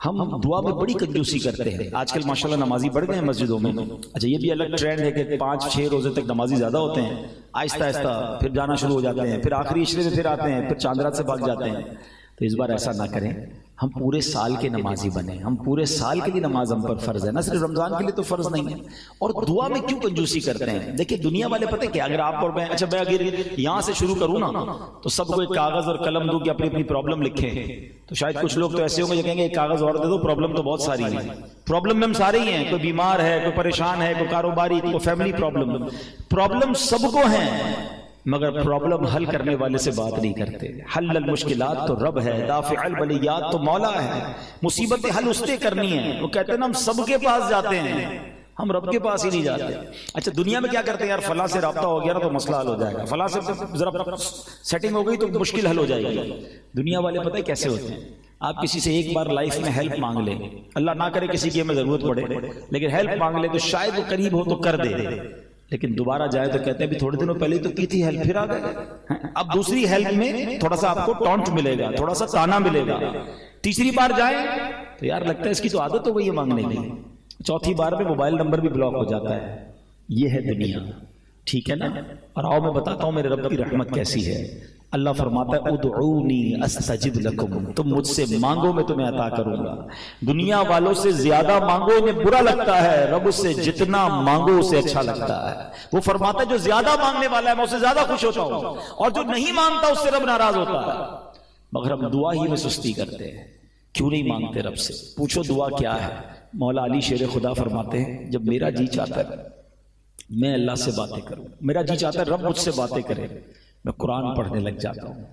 ہم دعا میں بڑی کنجوسی کرتے ہیں. آج کل ماشاءاللہ نمازی بڑھ گئے ہیں مسجدوں میں. اچھا یہ بھی الگ ٹرینڈ ہے کہ 5-6 روزے تک نمازی زیادہ ہوتے ہیں, آہستہ آہستہ پھر جانا شروع ہو جاتے ہیں, پھر آخری عشرے میں پھر آتے ہیں, پھر چاند رات سے بھاگ جاتے ہیں. تو اس بار ایسا نہ کریں, ہم پورے سال کے نمازی بنیں. ہم پورے سال کے لیے نماز ہم پر فرض ہے, نہ صرف رمضان کے لیے تو فرض نہیں ہے. اور دعا میں کیوں کنجوسی کرتے ہیں؟ دیکھیں دنیا والے پتہ کیا, اگر آپ اور میں, اچھا میں اگر یہاں سے شروع کروں نا تو سب کو ایک کاغذ اور قلم دوں کہ اپنی اپنی پرابلم لکھیں, تو شاید کچھ لوگ تو ایسے ہوں گے جو کہیں گے ایک کاغذ اور دے دو, پرابلم تو بہت ساری ہیں. پرابلم میں ہم سارے ہی ہیں, کوئی بیمار ہے, کوئی پریشان ہے, کوئی کاروباری, کوئی فیملی پرابلم سب کو ہیں, مگر پرابلم حل کرنے والے سے بات نہیں کرتے. حل المشکلات تو رب ہے, دافع البلیات تو مولا ہے. مصیبتیں حل اس نے کرنی ہے. وہ کہتے ہیں نا ہم سب کے پاس جاتے ہیں, ہم رب کے پاس ہی نہیں جاتے. اچھا دنیا میں کیا کرتے ہیں, یار فلاں سے رابطہ ہو گیا نا تو مسئلہ حل ہو جائے گا, فلاں سے ذرا سیٹنگ ہو گئی تو مشکل حل ہو جائے گی. دنیا والے پتہ ہے کیسے ہوتے ہیں, آپ کسی سے ایک بار لائف میں ہیلپ مانگ لیں, اللہ نہ کرے کسی کی ہمیں ضرورت پڑے, لیکن ہیلپ مانگ لیں تو شاید وہ قریب ہو تو کر دے, لیکن دوبارہ جائے تو کہتے ہیں بھی تھوڑے دنوں پہلے تو کی تھی ہیلپ, پھر آ گئے. اب دوسری ہیلپ میں تھوڑا سا آپ کو ٹونٹ ملے گا, تھوڑا سا تانا ملے گا. تیسری بار جائیں تو یار لگتا ہے اس کی تو عادت ہو گئی ہے مانگنے کی. چوتھی بار میں موبائل نمبر بھی بلاک ہو جاتا ہے. یہ ہے دنیا, ٹھیک ہے نا. اور آؤ میں بتاتا ہوں میرے رب کی رحمت کیسی ہے. اللہ فرماتا ہے ادعونی استجب لکم, تم مجھ سے مانگو میں تمہیں عطا کروں گا. دنیا والوں سے زیادہ مانگو انہیں برا لگتا ہے, رب سے جتنا مانگو اسے اچھا لگتا ہے. وہ فرماتا ہے جو زیادہ مانگنے والا ہے میں اس سے زیادہ خوش ہوتا ہوں, اور جو نہیں مانگتا اس سے رب ناراض ہوتا ہے. مگر ہم دعا ہی میں سستی کرتے ہیں. کیوں نہیں مانگتے رب سے؟ پوچھو دعا کیا ہے. مولا علی شیر خدا فرماتے ہیں جب میرا جی چاہتا ہے میں اللہ سے باتیں کروں, میرا جی چاہتا ہے رب مجھ سے باتیں کرے, میں قرآن پڑھنے لگ جاتا ہوں.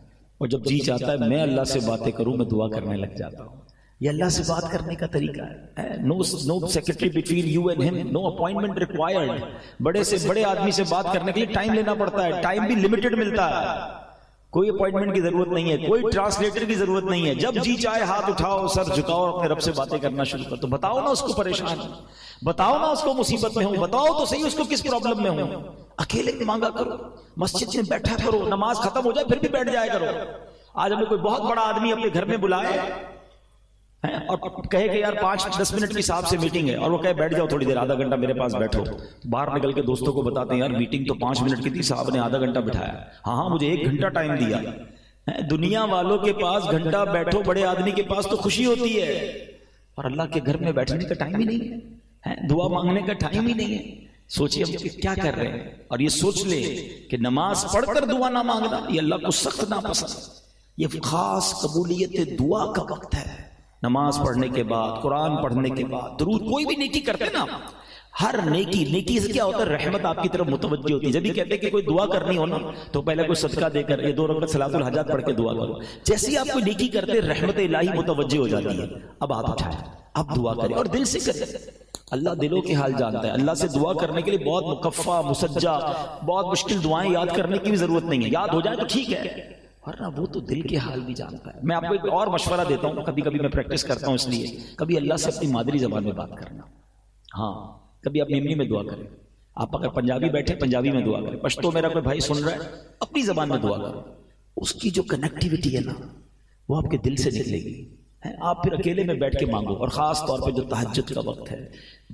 اور جب جی چاہتا ہے میں اللہ سے باتیں کروں میں دعا کرنے لگ جاتا ہوں. یہ اللہ سے بات کرنے کا طریقہ ہے. نو سیکریٹری بٹوین یو اینڈ ہم, نو اپوائنٹمنٹ ریکوائرڈ. بڑے سے بڑے آدمی سے بات کرنے کے لیے ٹائم لینا پڑتا ہے, ٹائم بھی لمیٹڈ ملتا ہے. کوئی اپوائنٹمنٹ کی ضرورت نہیں ہے, کوئی ٹرانسلیٹر کی ضرورت نہیں ہے. جب جی چاہے ہاتھ اٹھاؤ, سر جھکاؤ اور اپنے رب سے باتیں کرنا شروع کر. تو بتاؤ نا اس کو پریشان, بتاؤ نا اس کو مصیبت میں ہوں, بتاؤ تو صحیح اس کو کس پرابلم میں ہوں. اکیلے میں مانگا کرو, مسجد میں بیٹھا کرو, نماز ختم ہو جائے پھر بھی بیٹھ جایا کرو. آج ہمیں کوئی بہت بڑا آدمی اپنے گھر میں بلائے اور کہے کہ یار 5-10 منٹ کی صاحب سے میٹنگ ہے, اور وہ کہے بیٹھ جاؤ تھوڑی دیر, آدھا گھنٹہ میرے پاس بیٹھو. باہر نکل کے دوستوں کو بتاتے ہیں یار میٹنگ تو 5 منٹ کی تھی, صاحب نے آدھا گھنٹہ بٹھایا. ہاں مجھے 1 گھنٹہ ٹائم دیا. دنیا والوں کے پاس گھنٹہ بیٹھو, بڑے آدمی کے پاس تو خوشی ہوتی ہے, اور اللہ کے گھر میں بیٹھنے کا ٹائم ہی نہیں ہے, دعا مانگنے کا ٹائم ہی نہیں ہے. سوچئے ہم کیا کر رہے ہیں. اور یہ سوچ لے کہ نماز پڑھ کر دعا نہ مانگنا یہ اللہ کو سخت ناپسند. یہ خاص قبولیت دعا کا وقت ہے. نماز پڑھنے کے بعد, قرآن پڑھنے کے بعد درود, کوئی بھی نیکی کرتے نا, ہر نیکی سے کیا ہوتا ہے, رحمت آپ کی طرف متوجہ ہوتی ہے. جب بھی کہتے ہیں کہ کوئی دعا کرنی ہو نا تو پہلے کوئی صدقہ دے کر یہ 2 رکعت صلاۃ الحاجات پڑھ کے دعا کرو. جیسے ہی آپ کوئی نیکی کرتے رحمت الہی متوجہ ہو جاتی ہے. اب ہاتھ اٹھائیں, اب دعا کریں اور دل سے کریں. اللہ دلوں کے حال جانتا ہے. اللہ سے دعا کرنے کے لیے بہت مکفہ مسجع بہت مشکل دعائیں یاد کرنے کی بھی ضرورت نہیں ہے. یاد ہو جائے تو ٹھیک ہے, ورنہ وہ تو دل کے حال بھی جانتا ہے. میں آپ کو ایک اور مشورہ دیتا ہوں, کبھی کبھی میں پریکٹس کرتا ہوں, اس لیے کبھی اللہ سے اپنی مادری زبان میں بات کرنا. ہاں کبھی آپ میمنی میں دعا کریں. آپ اگر پنجابی بیٹھے پنجابی میں دعا کریں, پشتو میرا کوئی بھائی سن رہا ہے اپنی زبان میں دعا کرو. اس کی جو کنیکٹیوٹی ہے نا وہ آپ کے دل سے نکلے گی. آپ پھر اکیلے میں بیٹھ کے مانگو, اور خاص طور پہ جو تہجد کا وقت ہے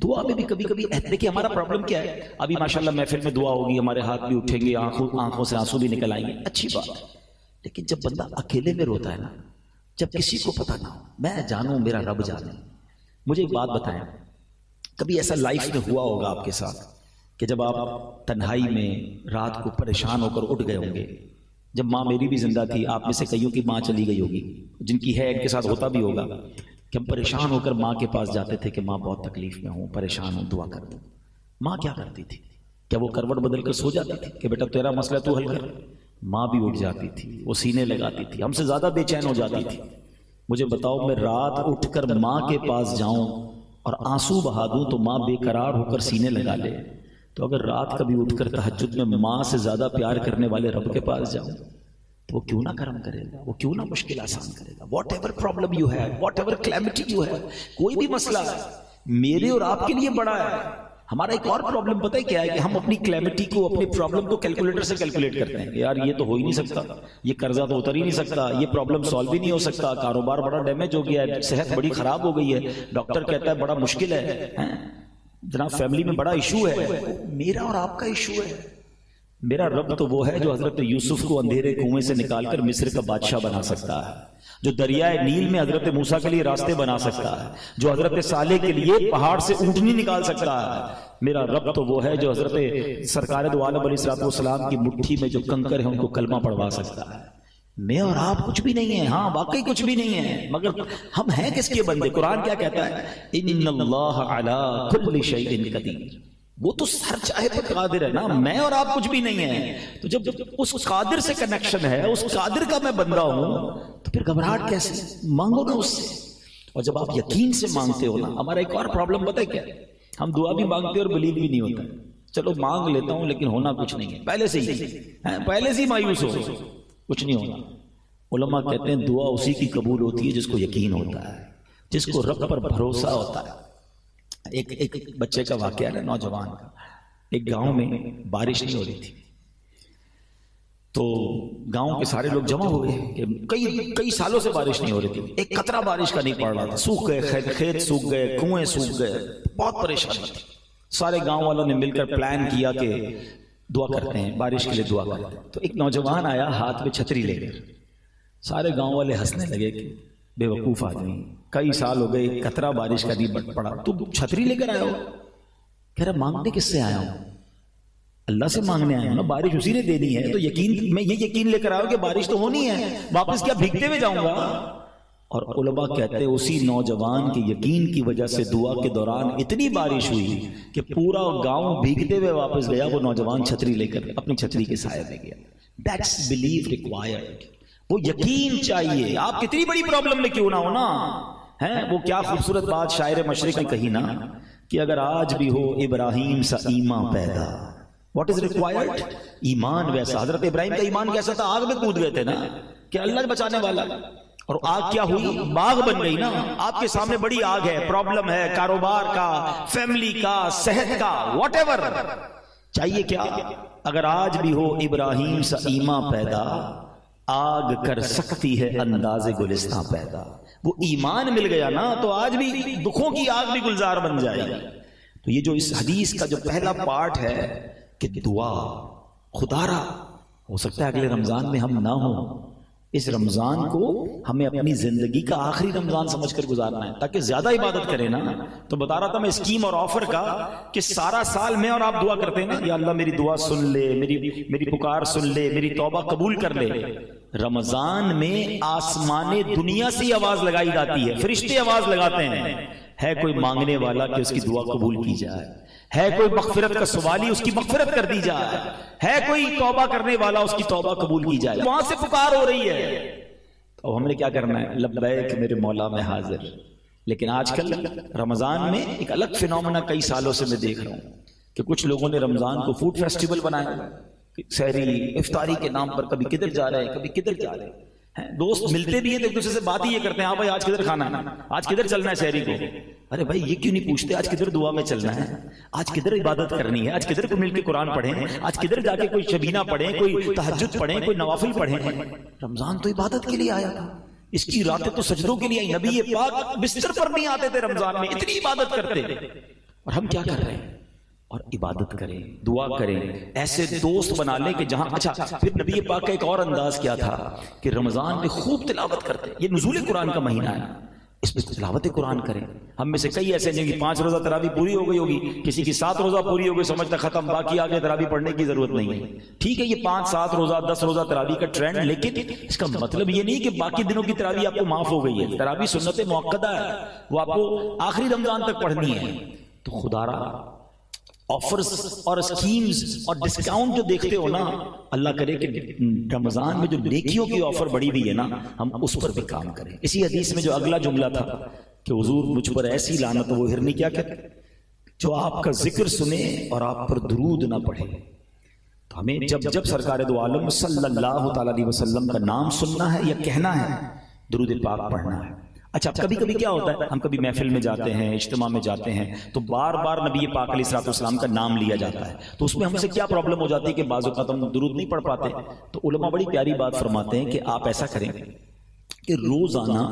دعا میں بھی کبھی کبھی. دیکھیے ہمارا پرابلم کیا ہے, ابھی ماشاءاللہ محفل میں دعا ہوگی, ہمارے ہاتھ بھی اٹھیں گے, آنکھوں سے آنسو بھی نکل آئیں گے, اچھی بات ہے. لیکن جب بندہ اکیلے میں روتا ہے نا, جب کسی کو پتہ نہ ہو, میں جانوں میرا رب جانے. مجھے ایک بات بتائیں, کبھی ایسا لائف میں ہوا ہوگا آپ کے ساتھ کہ جب آپ تنہائی میں رات کو پریشان ہو کر اٹھ گئے ہوں گے. جب ماں میری بھی زندہ تھی, آپ میں سے کئیوں کی ماں چلی گئی ہوگی, جن کی ہے ان کے ساتھ ہوتا بھی ہوگا کہ ہم پریشان ہو کر ماں کے پاس جاتے تھے کہ ماں بہت تکلیف میں ہوں, پریشان ہوں, دعا کر دو. ماں کیا کرتی تھی؟ کیا وہ کروٹ بدل کر سو جاتی تھی کہ بیٹا تیرا مسئلہ تو حل کر؟ ماں بھی اٹھ جاتی تھی, وہ سینے لگاتی تھی, ہم سے زیادہ بے چین ہو جاتی تھی. مجھے بتاؤ, میں رات اٹھ کر ماں کے پاس جاؤں اور آنسو بہا دوں تو ماں بے قرار ہو کر سینے لگا لے, تو اگر رات کبھی اٹھ کر تہجد میں ماں سے زیادہ پیار کرنے والے رب کے پاس جاؤں تو وہ کیوں نہ کرم کرے گا, وہ کیوں نہ مشکل آسان کرے گا. واٹ ایور پرابلم یو ہے, واٹ ایور کلیمٹی یو ہے, کوئی بھی مسئلہ ہے میرے اور آپ کے لیے بڑا ہے. ہمارا ایک اور پرابلم پتہ ہے کیا ہے کہ ہم اپنی کلیمٹی کو، اپنے پرابلم کو کیلکولیٹر سے کیلکولیٹ کرتے ہیں کہ یار یہ تو ہو ہی نہیں سکتا، یہ قرضہ تو اتر ہی نہیں سکتا، یہ پرابلم سالو ہی نہیں ہو سکتا، کاروبار بڑا ڈیمیج ہو گیا ہے، صحت بڑی خراب ہو گئی ہے، ڈاکٹر کہتا ہے بڑا مشکل ہے، جناب فیملی میں بڑا ایشو ہے۔ میرا اور آپ کا ایشو ہے؟ میرا رب تو وہ ہے جو حضرت یوسف کو اندھیرے کنویں سے نکال کر مصر کا بادشاہ بنا سکتا ہے، جو دریائے نیل میں حضرت موسیٰ کے لیے راستے بنا سکتا ہے، جو حضرت صالح کے لیے پہاڑ سے اونٹنی نکال سکتا ہے۔ میرا رب تو وہ ہے جو حضرت سرکار دو عالم علیہ السلام کی مٹھی میں جو کنکر ہیں ان کو کلمہ پڑھوا سکتا ہے۔ میں اور آپ کچھ بھی نہیں ہیں، ہاں واقعی کچھ بھی نہیں ہیں، مگر ہم ہیں کس کے بندے؟ قرآن کیا کہتا ہے؟ ان اللہ علی کل شیء قدیر، وہ تو ہر چاہے پر قادر ہے نا، میں اور آپ کچھ بھی نہیں ہیں۔ تو جب اس قادر سے کنیکشن ہے، اس قادر کا میں بندہ ہوں، تو پھر گھبراہٹ کیسے؟ مانگو نا اس سے، اور جب آپ یقین سے مانگتے ہو نا۔ ہمارا ایک اور پرابلم پتہ ہے کیا؟ ہم دعا بھی مانگتے اور بلیو بھی نہیں ہوتا، چلو مانگ لیتا ہوں لیکن ہونا کچھ نہیں ہے، پہلے سے ہی مایوس ہو، کچھ نہیں ہونا۔ علماء کہتے ہیں دعا اسی کی قبول ہوتی ہے جس کو یقین ہوتا ہے، جس کو رب پر بھروسہ ہوتا ہے۔ ایک بچے کا واقعہ ہے، نوجوان کا۔ ایک گاؤں میں بارش نہیں ہو رہی تھی، تو گاؤں کے سارے لوگ جمع ہوئے کہ کئی سالوں سے بارش نہیں ہو رہی تھی، ایک قطرہ بارش کا نہیں پڑ رہا تھا، سوکھ گئے، کھیت سوکھ گئے، کنویں سوکھ گئے، بہت پریشانی تھی۔ سارے گاؤں والوں نے مل کر پلان کیا کہ دعا کرتے ہیں، بارش کے لیے دعا کرتے ہیں۔ تو ایک نوجوان آیا ہاتھ میں چھتری لے کر، سارے گاؤں والے ہنسنے لگے کہ بے وقوف آدمی، کئی سال ہو گئے، قطرہ بارش کا نہیں پڑا، تو چھتری لے کر آیا ہو؟ کہہ رہا مانگنے کس سے آیا ہوں؟ اللہ سے مانگنے آیا ہوں نا، بارش اسی نے دینی ہے، تو یقین میں یہ یقین لے کر آیا ہوں کہ بارش تو ہونی ہے، واپس کیا بھیگتے ہوئے جاؤں گا؟ اور علماء کہتے ہیں اسی نوجوان کے یقین کی وجہ سے دعا کے دوران اتنی بارش ہوئی کہ پورا گاؤں بھیگتے ہوئے واپس گیا، وہ نوجوان چھتری لے کر اپنی چھتری کے سائے میں گیا۔ That's belief required، وہ یقین چاہیے، آپ کتنی بڑی پرابلم میں کیوں نہ ہو نا، ہیں وہ کیا خوبصورت بات شاعر مشرق نے کہی نا کہ اگر آج بھی ہو ابراہیم سا ایمان پیدا، واٹ از ریکوائرڈ؟ ایمان ویسا۔ حضرت ابراہیم کا ایمان کیسا تھا؟ آگ میں کود گئے تھے نا، کہ اللہ بچانے والا، اور آگ کیا ہوئی؟ باغ بن گئی نا۔ آپ کے سامنے بڑی آگ ہے، پرابلم ہے، کاروبار کا، فیملی کا، صحت کا، واٹ ایور، چاہیے کیا؟ اگر آج بھی ہو ابراہیم سا ایمان پیدا، آگ کر سکتی ہے انداز گلستان پیدا۔ وہ ایمان مل گیا نا تو آج بھی دکھوں کی آگ بھی گلزار بن جائے گی۔ تو یہ جو اس حدیث کا جو پہلا پارٹ ہے کہ دعا، خدا را ہو سکتا ہے اگلے رمضان میں ہم نہ ہوں، اس رمضان کو ہمیں اپنی زندگی کا آخری رمضان سمجھ کر گزارنا ہے تاکہ زیادہ عبادت کریں نا۔ تو بتا رہا تھا میں اسکیم اور آفر کا کہ سارا سال میں اور آپ دعا کرتے ہیں نا، یا اللہ میری دعا سن لے، میری پکار سن لے، میری توبہ قبول کر لے۔ رمضان میں آسمان دنیا سے آواز لگائی جاتی ہے، فرشتے آواز لگاتے ہیں، ہے کوئی مانگنے والا کہ اس کی دعا قبول کی جائے، ہے کوئی مغفرت کا سوالی اس کی مغفرت کر دی جائے، ہے کوئی توبہ کرنے والا اس کی توبہ قبول کی جائے۔ وہاں سے پکار ہو رہی ہے، تو ہم نے کیا کرنا ہے؟ لبیک میرے مولا میں حاضر۔ لیکن آج کل رمضان میں ایک الگ فینومنا کئی سالوں سے میں دیکھ رہا ہوں کہ کچھ لوگوں نے رمضان کو فوڈ فیسٹیول بنایا، سحری افطاری کے نام پر کبھی کدھر جا رہے ہیں، کبھی کدھر جا رہے ہیں۔ دوست ملتے بھی ہیں تو ایک دوسرے سے بات ہی یہ کرتے ہیں، ہاں بھائی آج کدھر کھانا ہے، آج کدھر چلنا ہے سحری کو؟ ارے بھائی یہ کیوں نہیں پوچھتے آج کدھر دعا میں چلنا ہے، آج کدھر عبادت کرنی ہے، آج کدھر کو مل کے قرآن پڑھیں، آج کدھر جا کے کوئی شبینہ پڑھیں، کوئی تہجد پڑھیں، کوئی نوافل پڑھیں۔ رمضان تو عبادت کے لیے آیا تھا، اس کی راتیں تو سجدوں کے لیے آئی۔ نبی پاک بستر پر نہیں آتے تھے رمضان میں، اتنی عبادت کرتے، اور ہم کیا کر رہے ہیں؟ اور عبادت کریں، دعا کریں، ایسے دوست بنا لیں کہ جہاں اچھا۔ پھر نبی پاک کا ایک اور انداز کیا تھا کہ رمضان میں خوب تلاوت کرتے، یہ نزول قرآن کا مہینہ ہے، اس میں تلاوت قرآن کریں۔ ہم میں سے کئی ایسے ہیں کہ 5 روزہ تراویح پوری ہو گئی ہوگی، کسی کی 7 روزہ پوری ہو گئی، سمجھتا ختم، باقی آگے تراویح پڑھنے کی ضرورت نہیں ہے۔ ٹھیک ہے یہ 5 7 روزہ 10 روزہ تراویح کا ٹرینڈ، لیکن اس کا مطلب یہ نہیں کہ باقی دنوں کی تراویح آپ کو معاف ہو گئی ہے۔ تراویح سنت موقدہ ہے، وہ آپ کو آخری رمضان تک پڑھنی ہے۔ تو خدا را آفرز اور اسکیمز اور ڈسکاؤنٹ جو دیکھتے ہو نا، اللہ کرے کہ رمضان میں جو نیکیوں کی آفر بڑی ہوئی ہے نا، ہم اس پر بھی کام کریں۔ اسی حدیث میں جو اگلا جملہ تھا کہ حضور مجھ پر ایسی لعنت وہ ہرنی کیا کہتے جو آپ کا ذکر سنے اور آپ پر درود نہ پڑھے۔ تو ہمیں جب سرکار دو عالم صلی اللہ تعالی علیہ وسلم کا نام سننا ہے یا کہنا ہے، درود پاک پڑھنا ہے۔ اچھا کبھی کبھی کیا ہوتا ہے، ہم کبھی محفل میں جاتے ہیں، اجتماع میں جاتے ہیں، تو بار بار نبی پاک علیہ الصلوۃ والسلام کا نام لیا جاتا ہے، تو اس میں ہم سے کیا پرابلم ہو جاتی ہے کہ بعض اوقات ہم درود نہیں پڑھ پاتے. تو علماء بڑی پیاری بات فرماتے ہیں کہ آپ ایسا کریں کہ روزانہ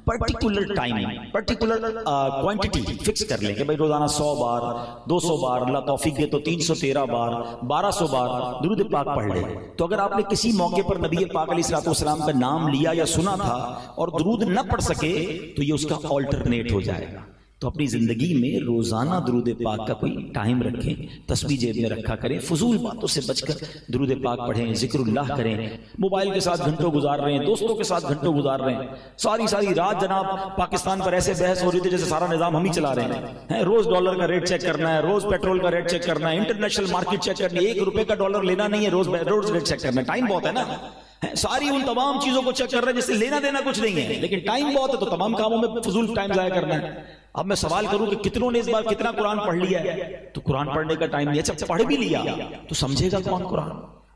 particular time, particular quantity fix کر لیں کہ بھائی روزانہ 100 بار 200 بار، اللہ توفیق دے تو 313 بار 1200 بار درود پاک پڑھ لیں. تو اگر آپ نے کسی موقع پر نبی پاک علیہ الصلوۃ والسلام کا نام لیا یا سنا تھا اور درود نہ پڑھ سکے تو یہ اس کا آلٹرنیٹ ہو جائے گا. تو اپنی زندگی میں روزانہ درود پاک کا کوئی ٹائم رکھیں، تسبیح جیب میں رکھا کریں، فضول باتوں سے بچ کر درود پاک پڑھیں، ذکر اللہ کریں. موبائل کے ساتھ گھنٹوں گزار رہے ہیں، دوستوں کے ساتھ گھنٹوں گزار رہے ہیں، ساری رات جناب پاکستان پر ایسے بحث ہو رہی تھی جیسے سارا نظام ہم ہی چلا رہے ہیں. روز ڈالر کا ریٹ چیک کرنا ہے، روز پیٹرول کا ریٹ چیک کرنا ہے، انٹرنیشنل مارکیٹ چیک کرنی ہے، 1 روپے کا ڈالر لینا نہیں ہے، روز ریٹ چیک کرنا ہے. ٹائم بہت ہے نا، ساری ان تمام چیزوں کو چیک کر رہے ہیں جس سے لینا دینا کچھ نہیں ہے، لیکن ٹائم بہت ہے تو تمام کاموں میں فضول ٹائم ضائع کرنا ہے. اب میں سوال کروں کہ کتنوں نے اس بار کتنا قرآن پڑھ لیا ہے؟ تو قرآن پڑھنے کا ٹائم نہیں. اچھا پڑھ بھی لیا تو سمجھے گا کون قرآن؟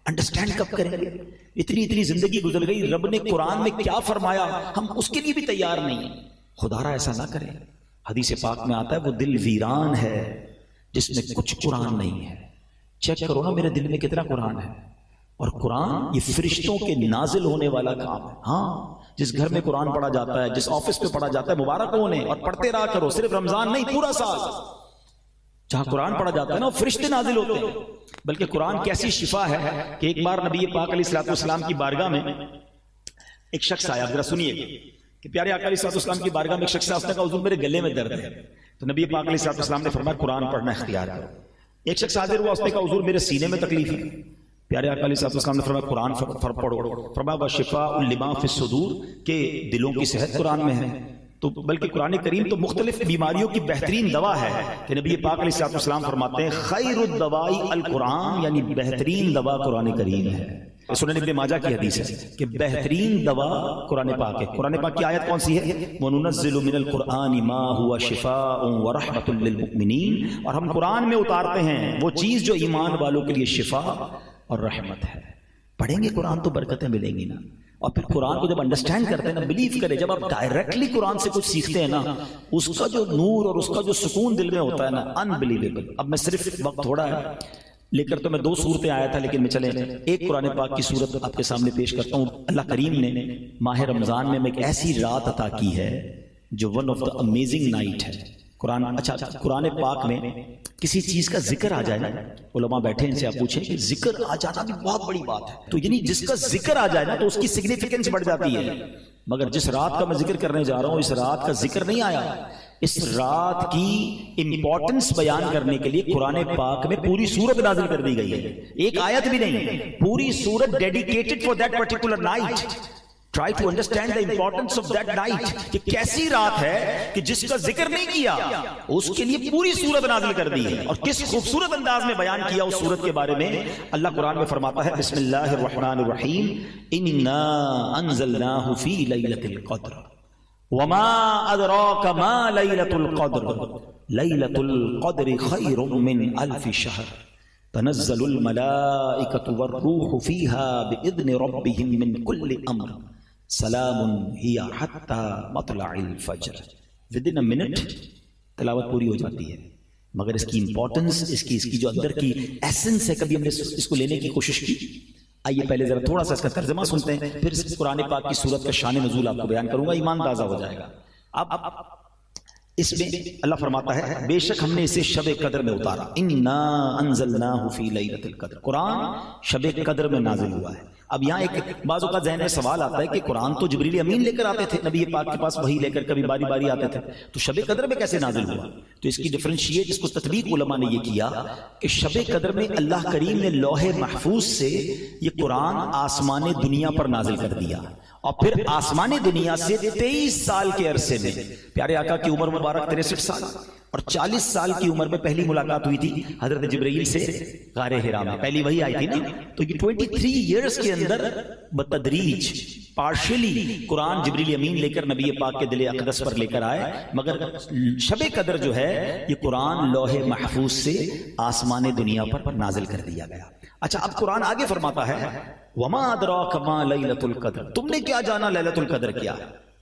انڈرسٹینڈ کب کریں گے؟ اتنی زندگی گزر گئی، رب نے قرآن میں کیا فرمایا ہم اس کے لیے بھی تیار نہیں ہیں. خدا را ایسا نہ کریں. حدیث پاک میں آتا ہے وہ دل ویران ہے جس میں کچھ قرآن نہیں ہے. چیک کرو نا میرے دل میں کتنا قرآن ہے. اور قرآن یہ فرشتوں کے نازل ہونے والا کام ہے. ہاں جس گھر میں قرآن پڑھا جاتا ہے، جس آفس پہ پڑھا جاتا ہے، مبارک ہونے، اور پڑھتے رہا کرو، صرف رمضان نہیں پورا سال. جہاں قرآن پڑھا جاتا ہے نا فرشتے نازل ہوتے ہیں. بلکہ قرآن کیسی شفا ہے کہ ایک بار نبی پاک علیہ الصلوۃ والسلام کی بارگاہ میں ایک شخص آیا. ذرا سنیے کہ پیارے آقا علیہ الصلوۃ والسلام کی بارگاہ میں ایک شخص آیا، اس نے کہا حضور میرے گلے میں درد ہے. تو نبی پاک علیہ الصلوۃ والسلام نے فرمایا قرآن پڑھنا اختیار کرو. ایک شخص حاضر ہوا، اس نے کہا حضور میرے سینے میں تکلیف ہے. پیارے آقا علیہ السلام نے فرمایا قرآن پڑھو. فرمایا وشفاء لما فی الصدور کہ دلوں کی صحت قرآن میں ہے. تو بلکہ قرآن کریم تو مختلف بیماریوں کی بہترین دوا ہے کہ نبی پاک علیہ السلام فرماتے ہیں خیر الدواء القرآن، یعنی بہترین دوا قرآن کریم ہے. سنن ابن ماجہ کی حدیث ہے کہ بہترین دوا قرآن پاک ہے. قرآن پاک کی آیت کون سی ہے؟ وَنُنَزِّلُ مِنَ الْقُرْآنِ مَا هُوَ شِفَاءٌ وَرَحْمَةٌ لِّلْمُؤْمِنِينَ، اور ہم قرآن میں اتارتے ہیں وہ چیز جو ایمان والوں کے لیے شفا اور رحمت ہے. پڑھیں گے قرآن تو برکتیں ملیں گی نا. اور پھر قرآن کو جب انڈرسٹینڈ کرتے ہیں نا، بلیو کریں، جب آپ ڈائریکٹلی قرآن سے کچھ سیکھتے ہیں نا، اس کا جو نور اور اس کا جو سکون دل میں ہوتا ہے نا، انبلیویبل. اب میں صرف وقت تھوڑا ہے لے کر تو میں 2 صورتیں آیا تھا، لیکن میں چلیں ایک قرآن پاک کی صورت آپ کے سامنے پیش کرتا ہوں. اللہ کریم نے ماہ رمضان میں ایک ایسی رات عطا کی ہے جو one of the amazing night ہے. قرآن اچھا قرآن پاک میں کسی چیز کا ذکر آ جائے نا، علماء بیٹھے ان سے آپ پوچھیں کہ ذکر آ جانا بھی بہت بڑی بات ہے. تو یعنی جس کا ذکر آ جائے نا تو اس کی سگنیفیکنس بڑھ جاتی ہے. مگر جس رات کا میں ذکر کرنے جا رہا ہوں، اس رات کا ذکر نہیں آیا. اس رات کی امپورٹنس بیان کرنے کے لیے قرآن پاک میں پوری سورت نازل کر دی گئی ہے. ایک آیت بھی نہیں، پوری سورت dedicated for that particular night. Try to understand the importance of that night کہ کیسی رات ہے کہ جس کا ذکر نہیں کیا اس کے لیے پوری سورت نازل کر دی ہے. اور کس خوبصورت انداز میں بیان کیا اس سورت کے بارے میں. اللہ قرآن میں فرماتا ہے بسم اللہ الرحمن الرحیم انا انزلناہ فی لیلۃ القدر وما ادراک ما لیلۃ القدر لیلۃ القدر خیر من الف شہر تنزل الملائکۃ والروح فیہا باذن ربہم من کل امر سلام ہی حتی مطلع الفجر. ودن اے منٹ تلاوت پوری ہو جاتی ہے، مگر اس کی امپورٹنس، اس کی جو اندر کی ایسنس ہے، کبھی ہم نے اس کو لینے کی کوشش کی. آئیے پہلے ذرا تھوڑا سا اس کا ترجمہ سنتے ہیں، پھر اس قرآن پاک کی سورت کا شان نزول آپ کو بیان کروں گا، ایمان تازہ ہو جائے گا. اب اس میں اللہ فرماتا ہے بے شک ہم نے اسے شب قدر میں اتارا. انا انزلناہ فی لیلۃ القدر، قرآن شب قدر میں نازل ہوا ہے. اب یہاں ایک بعض اوقات ذہن میں سوال آتا ہے کہ قرآن تو جبریل امین لے کر آتے تھے نبی پاک کے پاس، وہی لے کر کبھی باری باری آتے تھے، تو شب قدر میں کیسے نازل ہوا؟ تو اس کی ڈفرینشیٹ، اس کو تطبیق علماء نے یہ کیا کہ شب قدر میں اللہ کریم نے لوح محفوظ سے یہ قرآن آسمان دنیا پر نازل کر دیا، اور پھر آسمان دنیا سے 23 سال کے عرصے میں پیارے آقا کی عمر مبارک 63 سال اور 40 سال کی عمر میں پہلی ملاقات ہوئی تھی حضرت جبرائیل سے غار حرا میں. پہلی وہی آئی تھی نا. تو یہ 23 ایئرز کے اندر بتدریج پارشلی قرآن جبریل امین لے کر نبی پاک کے دل اقدس پر لے کر آئے. مگر شب قدر جو ہے یہ قرآن لوح محفوظ سے آسمان دنیا پر نازل کر دیا گیا. اچھا اب قرآن آگے فرماتا ہے وما ادراک ما لیلۃ القدر، تم نے کیا جانا لیلۃ القدر کیا؟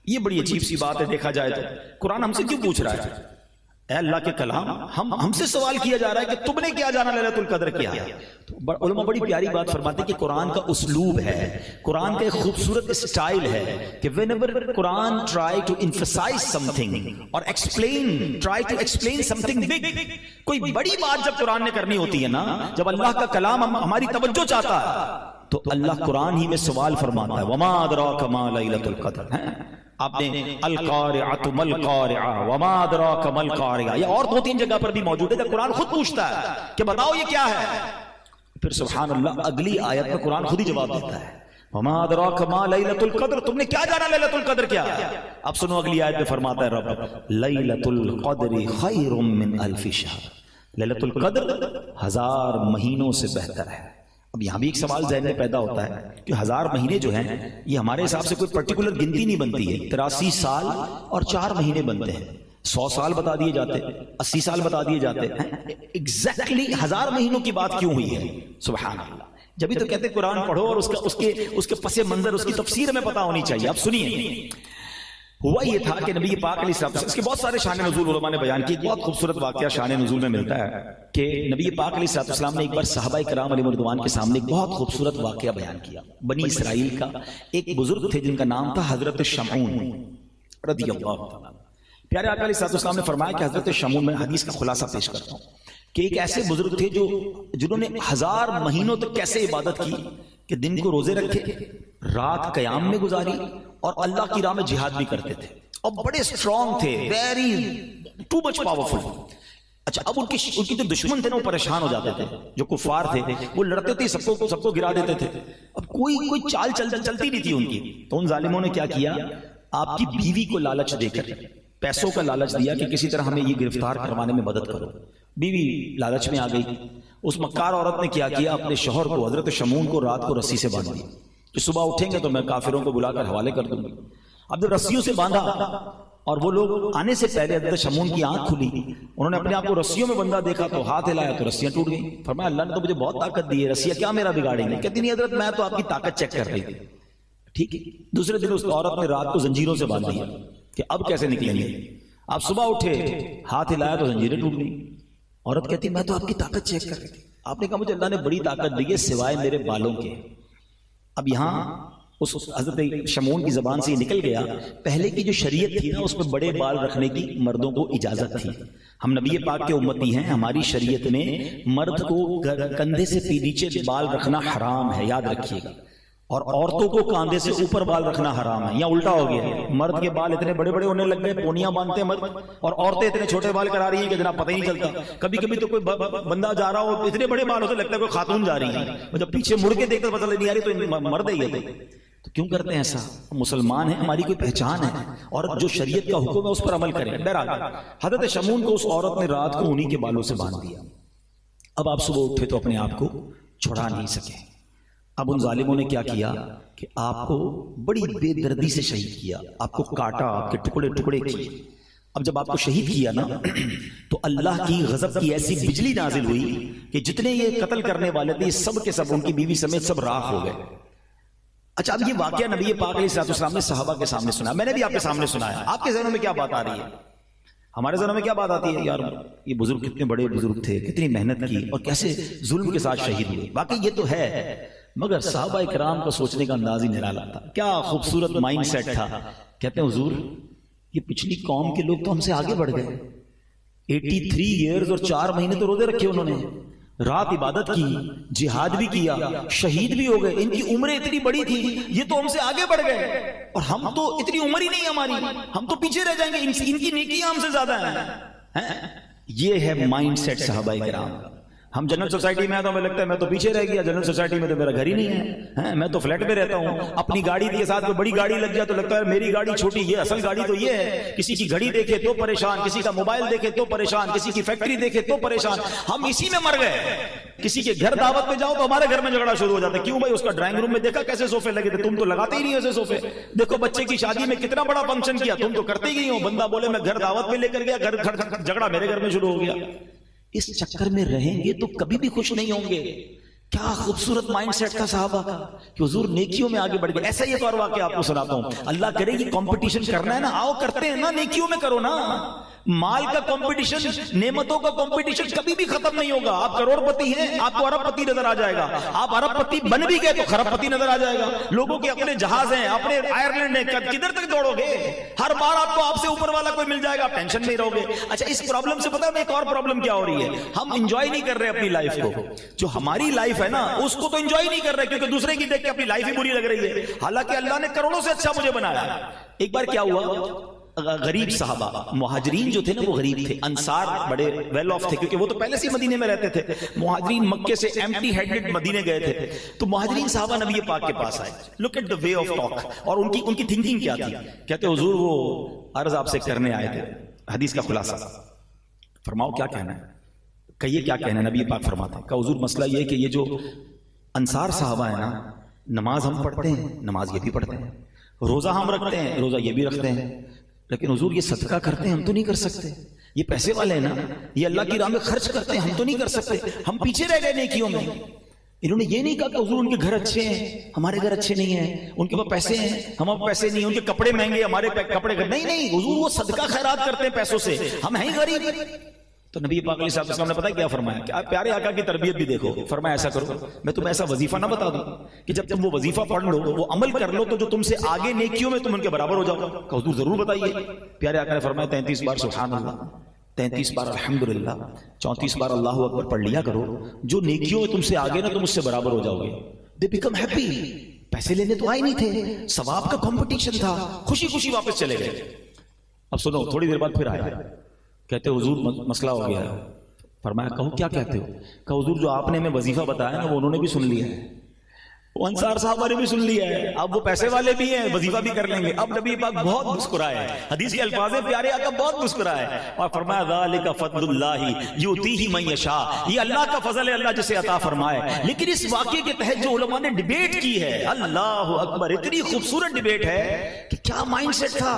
یہ بڑی عجیب سی بات ہے دیکھا جائے تو. قرآن ہم سے کیوں پوچھ رہا ہے؟ اے اللہ کے کلام، ہم سے سوال کیا جا رہا ہے کہ تم نے کیا جانا لیلۃ القدر کیا ہے. تو علماء بڑی پیاری بات فرماتے ہیں کہ قرآن کا اسلوب ہے، قرآن کا ایک خوبصورت اسٹائل ہے کہ whenever Quran try to emphasize something اور try to explain something big، کوئی بڑی بات جب قرآن نے کرنی ہوتی ہے نا، جب اللہ کا کلام ہماری توجہ چاہتا ہے تو اللہ قرآن ہی میں سوال فرماتا ہے وما ادراک ما لیلۃ القدر. آپ نے القارعۃ ما القارعہ وما ادراک ما القارعہ، یہ اور 2-3 جگہ پر بھی موجود ہے کہ قرآن خود پوچھتا ہے کہ بتاؤ یہ کیا ہے. پھر سبحان اللہ اگلی آیت میں قرآن خود ہی جواب دیتا ہے وما ادراک ما لیلۃ القدر، تم نے کیا جانا لیلۃ القدر کیا ہے. اب سنو اگلی آیت میں فرماتا ہے رب لیلۃ القدر خیر من الف شہر، لیلۃ القدر 1000 مہینوں سے بہتر ہے. اب یہاں بھی ایک سوال ذہن میں پیدا ہوتا ہے کہ 1000 مہینے جو ہیں یہ ہمارے حساب سے کوئی پرٹیکولر گنتی نہیں بنتی ہے. 83 سال اور 4 مہینے بنتے ہیں. 100 سال بتا دیے جاتے، 80 سال بتا دیے جاتے ہیں. ایگزیکٹلی 1000 مہینوں کی بات کیوں ہوئی ہے؟ سبحان اللہ. جبھی تو کہتے ہیں قرآن پڑھو اور اس کے پس منظر، اس کی تفسیر ہمیں پتہ ہونی چاہیے. اب سنیے، ہوا یہ تھا کہ نبی پاک علیہ السلام، اس کے بہت سارے شان نزول علماء نے بیان کی. بہت خوبصورت واقعہ شان نزول میں ملتا ہے کہ نبی پاک علیہ السلام نے ایک بار صحابہ کرام علیہ رضوان کے سامنے ایک بہت خوبصورت واقعہ بیان کیا. بنی اسرائیل کا ایک بزرگ تھے جن کا نام تھا حضرت شمعون رضی اللہ تعالیٰ. پیارے آقا علیہ السلام نے فرمایا کہ حضرت شمعون، میں حدیث کا خلاصہ پیش کرتا ہوں کہ ایک ایسے بزرگ تھے جنہوں نے 1000 مہینوں تک کیسے عبادت کی کہ دن کو روزے رکھے، رات قیام میں گزاری اور اللہ کی راہ میں جہاد بھی کرتے تھے اور بڑے اسٹرانگ تھے، ویری ٹو مچ پاورفل. اچھا اب ان کی جو دشمن تھے نا وہ پریشان ہو جاتے تھے. جو کفار تھے وہ لڑتے تھے، سب کو گرا دیتے تھے. اب کوئی چال چلتی نہیں تھی ان کی. تو ان ظالموں نے کیا کیا، آپ کی بیوی کو لالچ دے کر، پیسوں کا لالچ دیا کہ کسی طرح ہمیں یہ گرفتار کروانے میں مدد کرو. بیوی لالچ میں آ گئی. اس مکار عورت نے کیا کیا، اپنے شوہر کو حضرت شمعون کو رات کو رسی سے باندھ دیا کہ صبح اٹھیں گے تو میں کافروں کو بلا کر حوالے کر دوں گی. اب جب رسیوں سے باندھا اور وہ لوگ آنے سے پہلے حضرت شمعون کی آنکھ کھلی، انہوں نے اپنے آپ کو رسیوں میں بندھا دیکھا تو ہاتھ ہلایا تو رسیاں ٹوٹ گئیں. فرمایا اللہ نے تو مجھے بہت طاقت دی ہے، رسیاں کیا میرا بگاڑیں گے؟ کہتی نہیں حضرت میں تو آپ کی طاقت چیک کر رہی تھی. ٹھیک ہے. دوسرے دن اس عورت نے رات کو زنجیروں سے باندھ دیا کہ اب کیسے نکلیں گے. آپ صبح اٹھے، ہاتھ ہلایا تو زنجیریں ٹوٹ گئی. عورت کہتی میں تو آپ کی طاقت چیک کر رہی تھی. آپ نے کہا مجھے اللہ نے بڑی طاقت دی ہے سوائے میرے بالوں کے. اب یہاں اس حضرت شمعون کی زبان سے یہ نکل گیا، پہلے کی جو شریعت تھی نا اس میں بڑے بال رکھنے کی مردوں کو اجازت تھی. ہم نبی پاک کے امتی ہیں، ہماری شریعت میں مرد کو کندھے سے نیچے بال رکھنا حرام ہے، یاد رکھیے گا. اور عورتوں کو کاندھے سے اوپر بال رکھنا حرام ہے. یا الٹا ہو گیا، مرد کے بال اتنے بڑے بڑے ہونے لگ گئے، پونیاں باندھتے ہیں مرد، اور عورتیں اتنے چھوٹے بال کرا رہی ہیں کہ جناب پتہ ہی نہیں چلتا. کبھی کبھی تو کوئی بندہ جا رہا ہو اتنے بڑے بال ہوتے لگتا ہے کوئی خاتون جا رہی ہے، جب پیچھے مڑ کے دیکھتے پتہ نہیں آ رہی تو مرد ہی ہے. تو کیوں کرتے ہیں ایسا؟ مسلمان ہیں، ہماری کوئی پہچان ہے اور جو شریعت کا حکم ہے اس پر عمل کریں. بہرحال حضرت شمعون کو اس عورت نے رات کو انہی کے بالوں سے باندھ دیا. اب آپ صبح اٹھے تو اپنے آپ کو چھڑا نہیں سکے. اب ان ظالموں نے کیا کیا کہ آپ کو بڑی بے دردی سے شہید کیا، آپ کو کاٹا، آپ کے ٹکڑے ٹکڑے کیے. اب جب آپ کو شہید کیا نا تو اللہ کی غضب کی ایسی بجلی نازل ہوئی کہ جتنے یہ قتل کرنے والے تھے یہ سب کے سب ان کی بیوی سمیت سب راکھ ہو گئے. اچھا اب یہ واقعہ نبی پاک علیہ السلام نے صحابہ کے سامنے سنا، میں نے بھی آپ کے سامنے سنایا. آپ کے ذہنوں میں کیا بات آ رہی ہے؟ ہمارے ذہنوں میں کیا بات آتی ہے؟ یار یہ بزرگ کتنے بڑے بزرگ تھے، کتنی محنت کی اور کیسے ظلم کے ساتھ شہید ہوئے. واقعی یہ تو ہے، مگر صحابہ کرام کا سوچنے کا انداز ہی نرالا تھا. کیا خوبصورت مائنڈ سیٹ تھا. کہتے ہیں حضور یہ پچھلی قوم کے لوگ تو ہم سے آگے بڑھ گئے. 83 ایئرز اور 4 مہینے تو روزے رکھے انہوں نے، رات عبادت کی، جہاد بھی کیا، شہید بھی ہو گئے. ان کی عمریں اتنی بڑی تھی، یہ تو ہم سے آگے بڑھ گئے اور ہم تو اتنی عمر ہی نہیں ہماری، ہم تو پیچھے رہ جائیں گے. ان کی نیکیاں ہم سے زیادہ ہیں. یہ ہے مائنڈ سیٹ صحابہ کرام کا. ہم جنرل سوسائٹی میں آتا ہوں، ہمیں لگتا ہے میں تو پیچھے رہ گیا، جنرل سوسائٹی میں تو میرا گھر ہی نہیں ہے، میں تو فلیٹ میں رہتا ہوں. اپنی گاڑی کے ساتھ کوئی بڑی گاڑی لگ جائے تو لگتا ہے میری گاڑی چھوٹی. یہ اصل گاڑی تو یہ ہے. کسی کی گھڑی دیکھے تو پریشان، کسی کا موبائل دیکھے تو پریشان، کسی کی فیکٹری دیکھے تو پریشان. ہم اسی میں مر گئے. کسی کے گھر دعوت میں جاؤ تو ہمارے گھر میں جھگڑا شروع ہو جاتا ہے. کیوں بھائی؟ اس کا ڈرائنگ روم میں دیکھا کیسے صوفے لگے تھے، تم تو لگاتے ہی نہیں ایسے صوفے. دیکھو بچے کی شادی میں کتنا بڑا فنکشن کیا، تم تو کرتے ہی نہیں ہو. بندہ بولے میں گھر دعوت میں لے کر گیا، جھگڑا میرے گھر میں شروع ہو گیا. اس چکر میں رہیں گے تو کبھی بھی خوش نہیں ہوں گے. کیا خوبصورت مائنڈ سیٹ تھا صحابہ کا کہ حضور نیکیوں میں آگے بڑھ گئے. ایسا ہی ایک اور واقعہ آپ کو سناتا ہوں. اللہ کرے کہ کمپٹیشن کرنا ہے نا, آؤ کرتے ہیں نا, نیکیوں میں کرو نا. مال کا کمپٹیشن, نعمتوں کا کمپٹیشن کبھی بھی ختم نہیں ہوگا. آپ کروڑ پتی ہیں, آپ کو ارب پتی نظر آ جائے گا. آپ ارب پتی بن بھی گئے تو خراب پتی نظر آ جائے گا. لوگوں کے اپنے جہاز ہیں, اپنے آئرلینڈ ہے, کدھر تک دوڑو گے؟ ہر بار آپ کو آپ سے اوپر والا کوئی مل جائے گا, آپ ٹینشن میں رہو گے. اچھا, اس پرابلم سے پتا ہے ایک اور پرابلم کیا ہو رہی ہے؟ ہم انجوائے نہیں کر رہے اپنی لائف کو. جو ہماری لائف ہے نا اس کو تو انجوائے نہیں کر رہے, کیونکہ دوسرے کی دیکھ کے اپنی لائف ہی بری لگ رہی ہے. حالانکہ اللہ نے کروڑوں سے اچھا مجھے بنایا. ایک بار کیا ہوا, غریب صحابہ, مہاجرین جو تھے نا وہ غریب تھے, انصار بڑے ویل آف تھے کیونکہ وہ تو پہلے سے مدینے میں رہتے تھے. مہاجرین مکے سے ایمٹی ہینڈڈ مدینے گئے تھے. تو مہاجرین صحابہ نبی پاک کے پاس آئے. Look at the way of talk, اور ان کی تھنکنگ کیا تھی. کہتے حضور وہ عرض آپ سے کرنے آئے تھے, حدیث کا خلاصہ فرماؤ کیا کہنا ہے, کہیے کیا کہنا ہے. نبی پاک فرماتے ہیں کہ حضور مسئلہ یہ ہے کہ یہ جو انصار صحابہ ہیں نا, نماز ہم پڑھتے ہیں, نماز یہ بھی پڑھتے ہیں, روزہ ہم رکھتے ہیں, روزہ یہ بھی رکھتے ہیں, لیکن حضور یہ صدقہ کرتے ہیں ہم تو نہیں کر سکتے. یہ پیسے والے ہیں نا, یہ اللہ کی راہ میں خرچ کرتے ہیں ہم تو نہیں کر سکتے. ہم پیچھے رہ گئے نیکیوں میں. انہوں نے یہ نہیں کہا کہ حضور ان کے گھر اچھے ہیں, ہمارے گھر اچھے نہیں ہیں, ان کے پاس پیسے ہیں, ہمارے پیسے نہیں, ان کے کپڑے مہنگے, ہمارے کپڑے نہیں, حضور وہ صدقہ خیرات کرتے ہیں پیسوں سے, ہم ہیں غریب. تو نبی پاک علیہ السلام نے پتہ کیا فرمایا, کہ آپ پیارے آقا کی تربیت بھی دیکھو. فرمایا ایسا کرو, میں تمہیں ایسا وظیفہ نہ بتا دوں کہ جب تم وہ وظیفہ پڑھ لو, وہ عمل کر لو, تو جو تم سے آگے نیکیوں میں تم ان کے برابر ہو جاؤ. کہ حضور ضرور بتائیے. پیارے آقا نے فرمایا 33 بار سبحان اللہ, 33 بار الحمدللہ, 34 بار اللہ اکبر پڑھ لیا کرو. جو نیکیوں میں تم سے آگے نا تم اس سے برابر ہو جاؤ گے. They become happy. پیسے لینے تو آئے نہیں تھے, ثواب کا کمپٹیشن تھا, خوشی خوشی واپس چلے گئے. اب سنو, تھوڑی دیر بعد پھر آئے, کہتے حضور مسئلہ ہو گیا ہے. فرمایا کہو کیا کہتے ہو. کہ حضور جو آپ نے ہمیں وظیفہ بتایا نا وہ انہوں نے بھی سن لیا ہے, وہ انصار صحابہ نے بھی سن لیا ہے, اب وہ پیسے والے بھی ہیں, وظیفہ بھی کر لیں گے. اب نبی پاک بہت مسکرائے, حدیث کے الفاظ ہیں پیارے آقا بہت مسکرائے, اور فرمایا ذالک فضل اللہ یؤتیہ من یشاء, یہ اللہ کا فضل ہے, اللہ جسے عطا فرمائے. لیکن اس واقعے کے تحت جو علماء نے ڈیبیٹ کی ہے, اللہ اکبر, اتنی خوبصورت ڈیبیٹ ہے کہ کیا مائنڈ سیٹ تھا,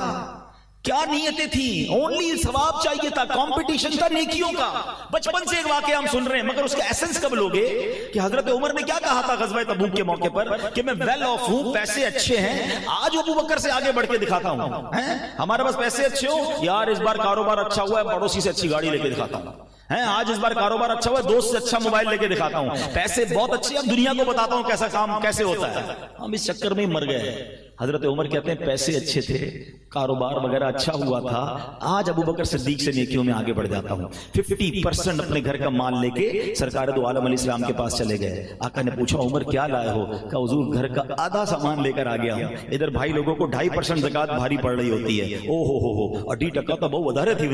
کیا نیتیں تھیں. اونلی ثواب چاہیے تھا, کمپٹیشن تھا نیکیوں کا. بچپن سے ایک واقعہ ہم سن رہے ہیں, مگر اس کا ایسنس کب لوگے کہ حضرت عمر نے کیا کہا تھا غزوہ تبوک کے موقع پر کہ میں ویل آف ہوں, پیسے اچھے ہیں, آج ابو بکر سے آگے بڑھ کے دکھاتا ہوں. ہمارے پاس پیسے اچھے ہو یار, اس بار کاروبار اچھا ہوا ہے, پڑوسی سے اچھی گاڑی لے کے دکھاتا ہوں. آج اس بار کاروبار اچھا ہوا ہے, دوست سے اچھا موبائل لے کے دکھاتا ہوں. پیسے بہت اچھے, اب دنیا کو بتاتا ہوں کیسا کام کیسے ہوتا ہے. ہم اس چکر میں مر گئے. حضرت عمر کہتے ہیں پیسے اچھے تھے, کاروبار وغیرہ اچھا ہوا تھا, آج ابو بکر صدیق سے نیکیوں میں آگے بڑھ جاتا ہوں. 50% اپنے گھر کا مال لے کے سرکار دو عالم علیہ السلام کے پاس چلے گئے. آقا نے پوچھا عمر کیا لائے ہو؟ کہ حضور گھر کا آدھا سامان لے کر آ گیا ہوں. ادھر بھائی لوگوں کو 2.5% زکات بھاری پڑ رہی ہوتی ہے. او ہو, اور 2% تو بہت ودھارے تھی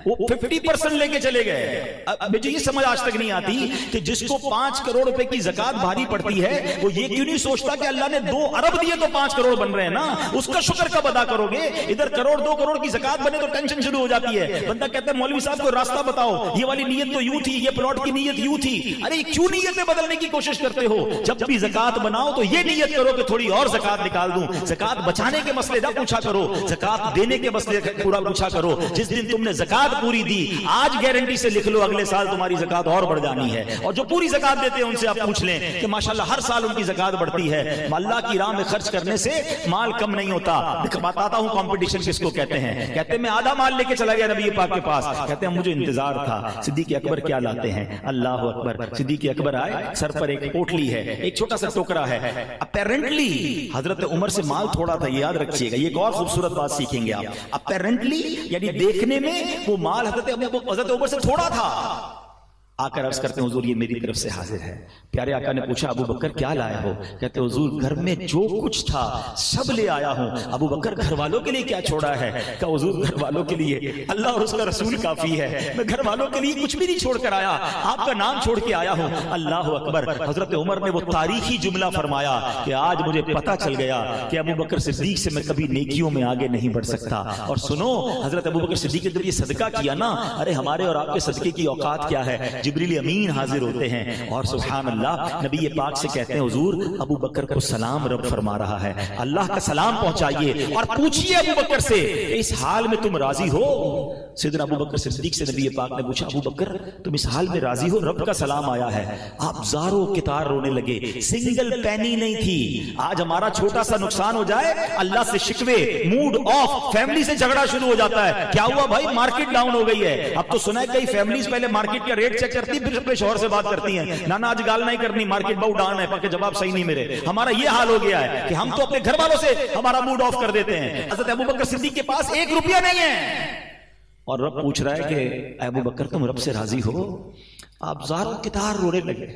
وہ 50% لے کے چلے گئے. مجھے یہ سمجھ آج تک نہیں آتی کہ جس کو 5 کروڑ روپے کی زکات بھاری پڑتی ہے وہ یہ کیوں نہیں سوچتا کہ اللہ نے 2 ارب دیے تو 5 کروڑ بن رہے ہیں نا, اس کا شکر کب ادا کرو گے؟ ادھر کروڑ 2 کروڑ کی زکات بنے تو ٹینشن شروع ہو جاتی ہے. بندہ کہتا ہے مولوی صاحب کو راستہ بتاؤ, یہ والی نیت تو یوں تھی, یہ پلاٹ کی نیت یوں تھی. ارے کیوں نیتیں بدلنے کی کوشش کرتے ہو؟ جب بھی زکات بناؤ تو یہ نیت کرو کہ تھوڑی اور زکات نکال دوں. زکات بچانے کے مسئلے نہ پوچھا کرو, زکات دینے کے مسئلے پورا پوچھا کرو. جس دن تم نے زکات پوری دی, آج گارنٹی سے لکھ لو اگلے سال تمہاری زکات اور بڑھ جانی ہے. اور جو پوری زکات دیتے ہیں ان سے آپ پوچھ لیں کہ ماشاءاللہ ہر سال ان کی زکات بڑھتی ہے. اللہ کی راہ میں خرچ کرنے سے مال کم نہیں ہوتا. بتاتا ہوں کمپٹیشن کس کو کہتے ہیں. کہتے ہیں میں آدھا مال لے کے چلا گیا نبی پاک کے پاس, کہتے ہیں مجھے انتظار تھا. صدیق اکبر کیا لاتے ہیں, اللہ اکبر. صدیق اکبر آئے, سر پر ایک پوٹلی ہے, ایک چھوٹا سا ٹوکرا ہے. اپیرنٹلی حضرت عمر سے مال تھوڑا تھا, یہ یاد رکھیے گا, یہ ایک اور خوبصورت بات سیکھیں گے آپ. اپیرنٹلی یعنی دیکھنے میں وہ مال حضرت عمر سے تھوڑا تھا. آ کر عرض کرتے ہیں حضور یہ میری طرف سے حاضر ہے. پیارے آقا نے پوچھا ابو بکر کیا لائے ہو؟ کہتے حضور گھر میں جو کچھ تھا سب لے آیا ہوں. ابو بکر گھر والوں کے لیے کیا چھوڑا ہے؟ کہ حضور گھر والوں کے لیے اللہ اور اس کا رسول کافی ہے, میں گھر والوں کے لیے کچھ بھی نہیں چھوڑ کر آیا, آپ کا نام چھوڑ کے آیا ہوں. اللہ اکبر. حضرت عمر نے وہ تاریخی جملہ فرمایا کہ آج مجھے پتا چل گیا کہ ابو بکر صدیق سے میں کبھی نیکیوں میں آگے نہیں بڑھ سکتا. اور سنو, حضرت ابو بکر صدیق نے جب یہ صدقہ کیا نا, ارے ہمارے اور آپ کے صدقے کی اوقات کیا ہے. جبریل امین حاضر ہوتے ہیں اور سبحان اللہ نبی پاک سے کہتے ہیں حضور ابو بکر کو سلام رب فرما رہا ہے، اللہ کا سلام پہنچائیے اور پوچھئے ابو بکر سے اس حال میں تم راضی ہو؟ سیدنا ابو بکر صدیق سے نبی پاک نے پوچھا ابو بکر تم اس حال میں راضی ہو؟ رب کا سلام آیا ہے۔ آپ زاروں کتار رونے لگے، سنگل پینی نہیں تھی۔ آج ہمارا چھوٹا سا نقصان ہو جائے اللہ سے شکوے، موڈ آف، فیملی سے جھگڑا شروع ہو جاتا ہے، کیا ہوا بھائی مارکیٹ ڈاؤن ہو گئی ہے۔ اب تو سنا ہے کئی فیملیز پہلے مارکیٹ کا ریٹ چیک کرتی پھر اپنے شوہر سے بات کرتی ہیں، نانا آج گال نہیں کرنی، مارکیٹ بہت ڈاؤن ہے، پاکہ جواب صحیح نہیں میرے۔ ہمارا یہ حال ہو گیا ہے کہ ہم تو اپنے گھر والوں سے ہمارا موڈ آف کر دیتے ہیں۔ حضرت ابو بکر صدیق کے پاس 1 روپیہ نہیں ہے اور رب پوچھ رہا ہے کہ ابو بکر تم رب سے راضی ہو؟ آپ زاروں کتار رونے لگے،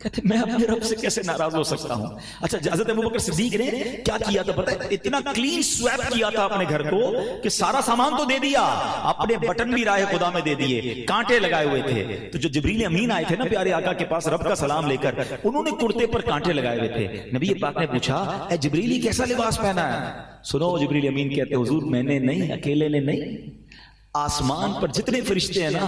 کہتے میں اپنے رب سے کیسے ناراض ہو سکتا ہوں۔ اچھا حضرت ابو بکر صدیق نے کیا کیا تھا پتہ ہے؟ اتنا کلین سویپ کیا تھا اپنے گھر کو کہ سارا سامان تو دے دیا، اپنے بٹن بھی راہ خدا میں دے دیے، کانٹے لگائے ہوئے تھے۔ تو جو جبریل امین آئے تھے نا پیارے آقا کے پاس رب کا سلام لے کر، انہوں نے کرتے پر کانٹے لگائے ہوئے تھے۔ نبی پاک نے پوچھا اے جبریل کیسا لباس پہنا ہے؟ سنو جبریل امین کہتے حضور میں نے نہیں، اکیلے نے نہیں، آسمان پر جتنے فرشتے ہیں نا،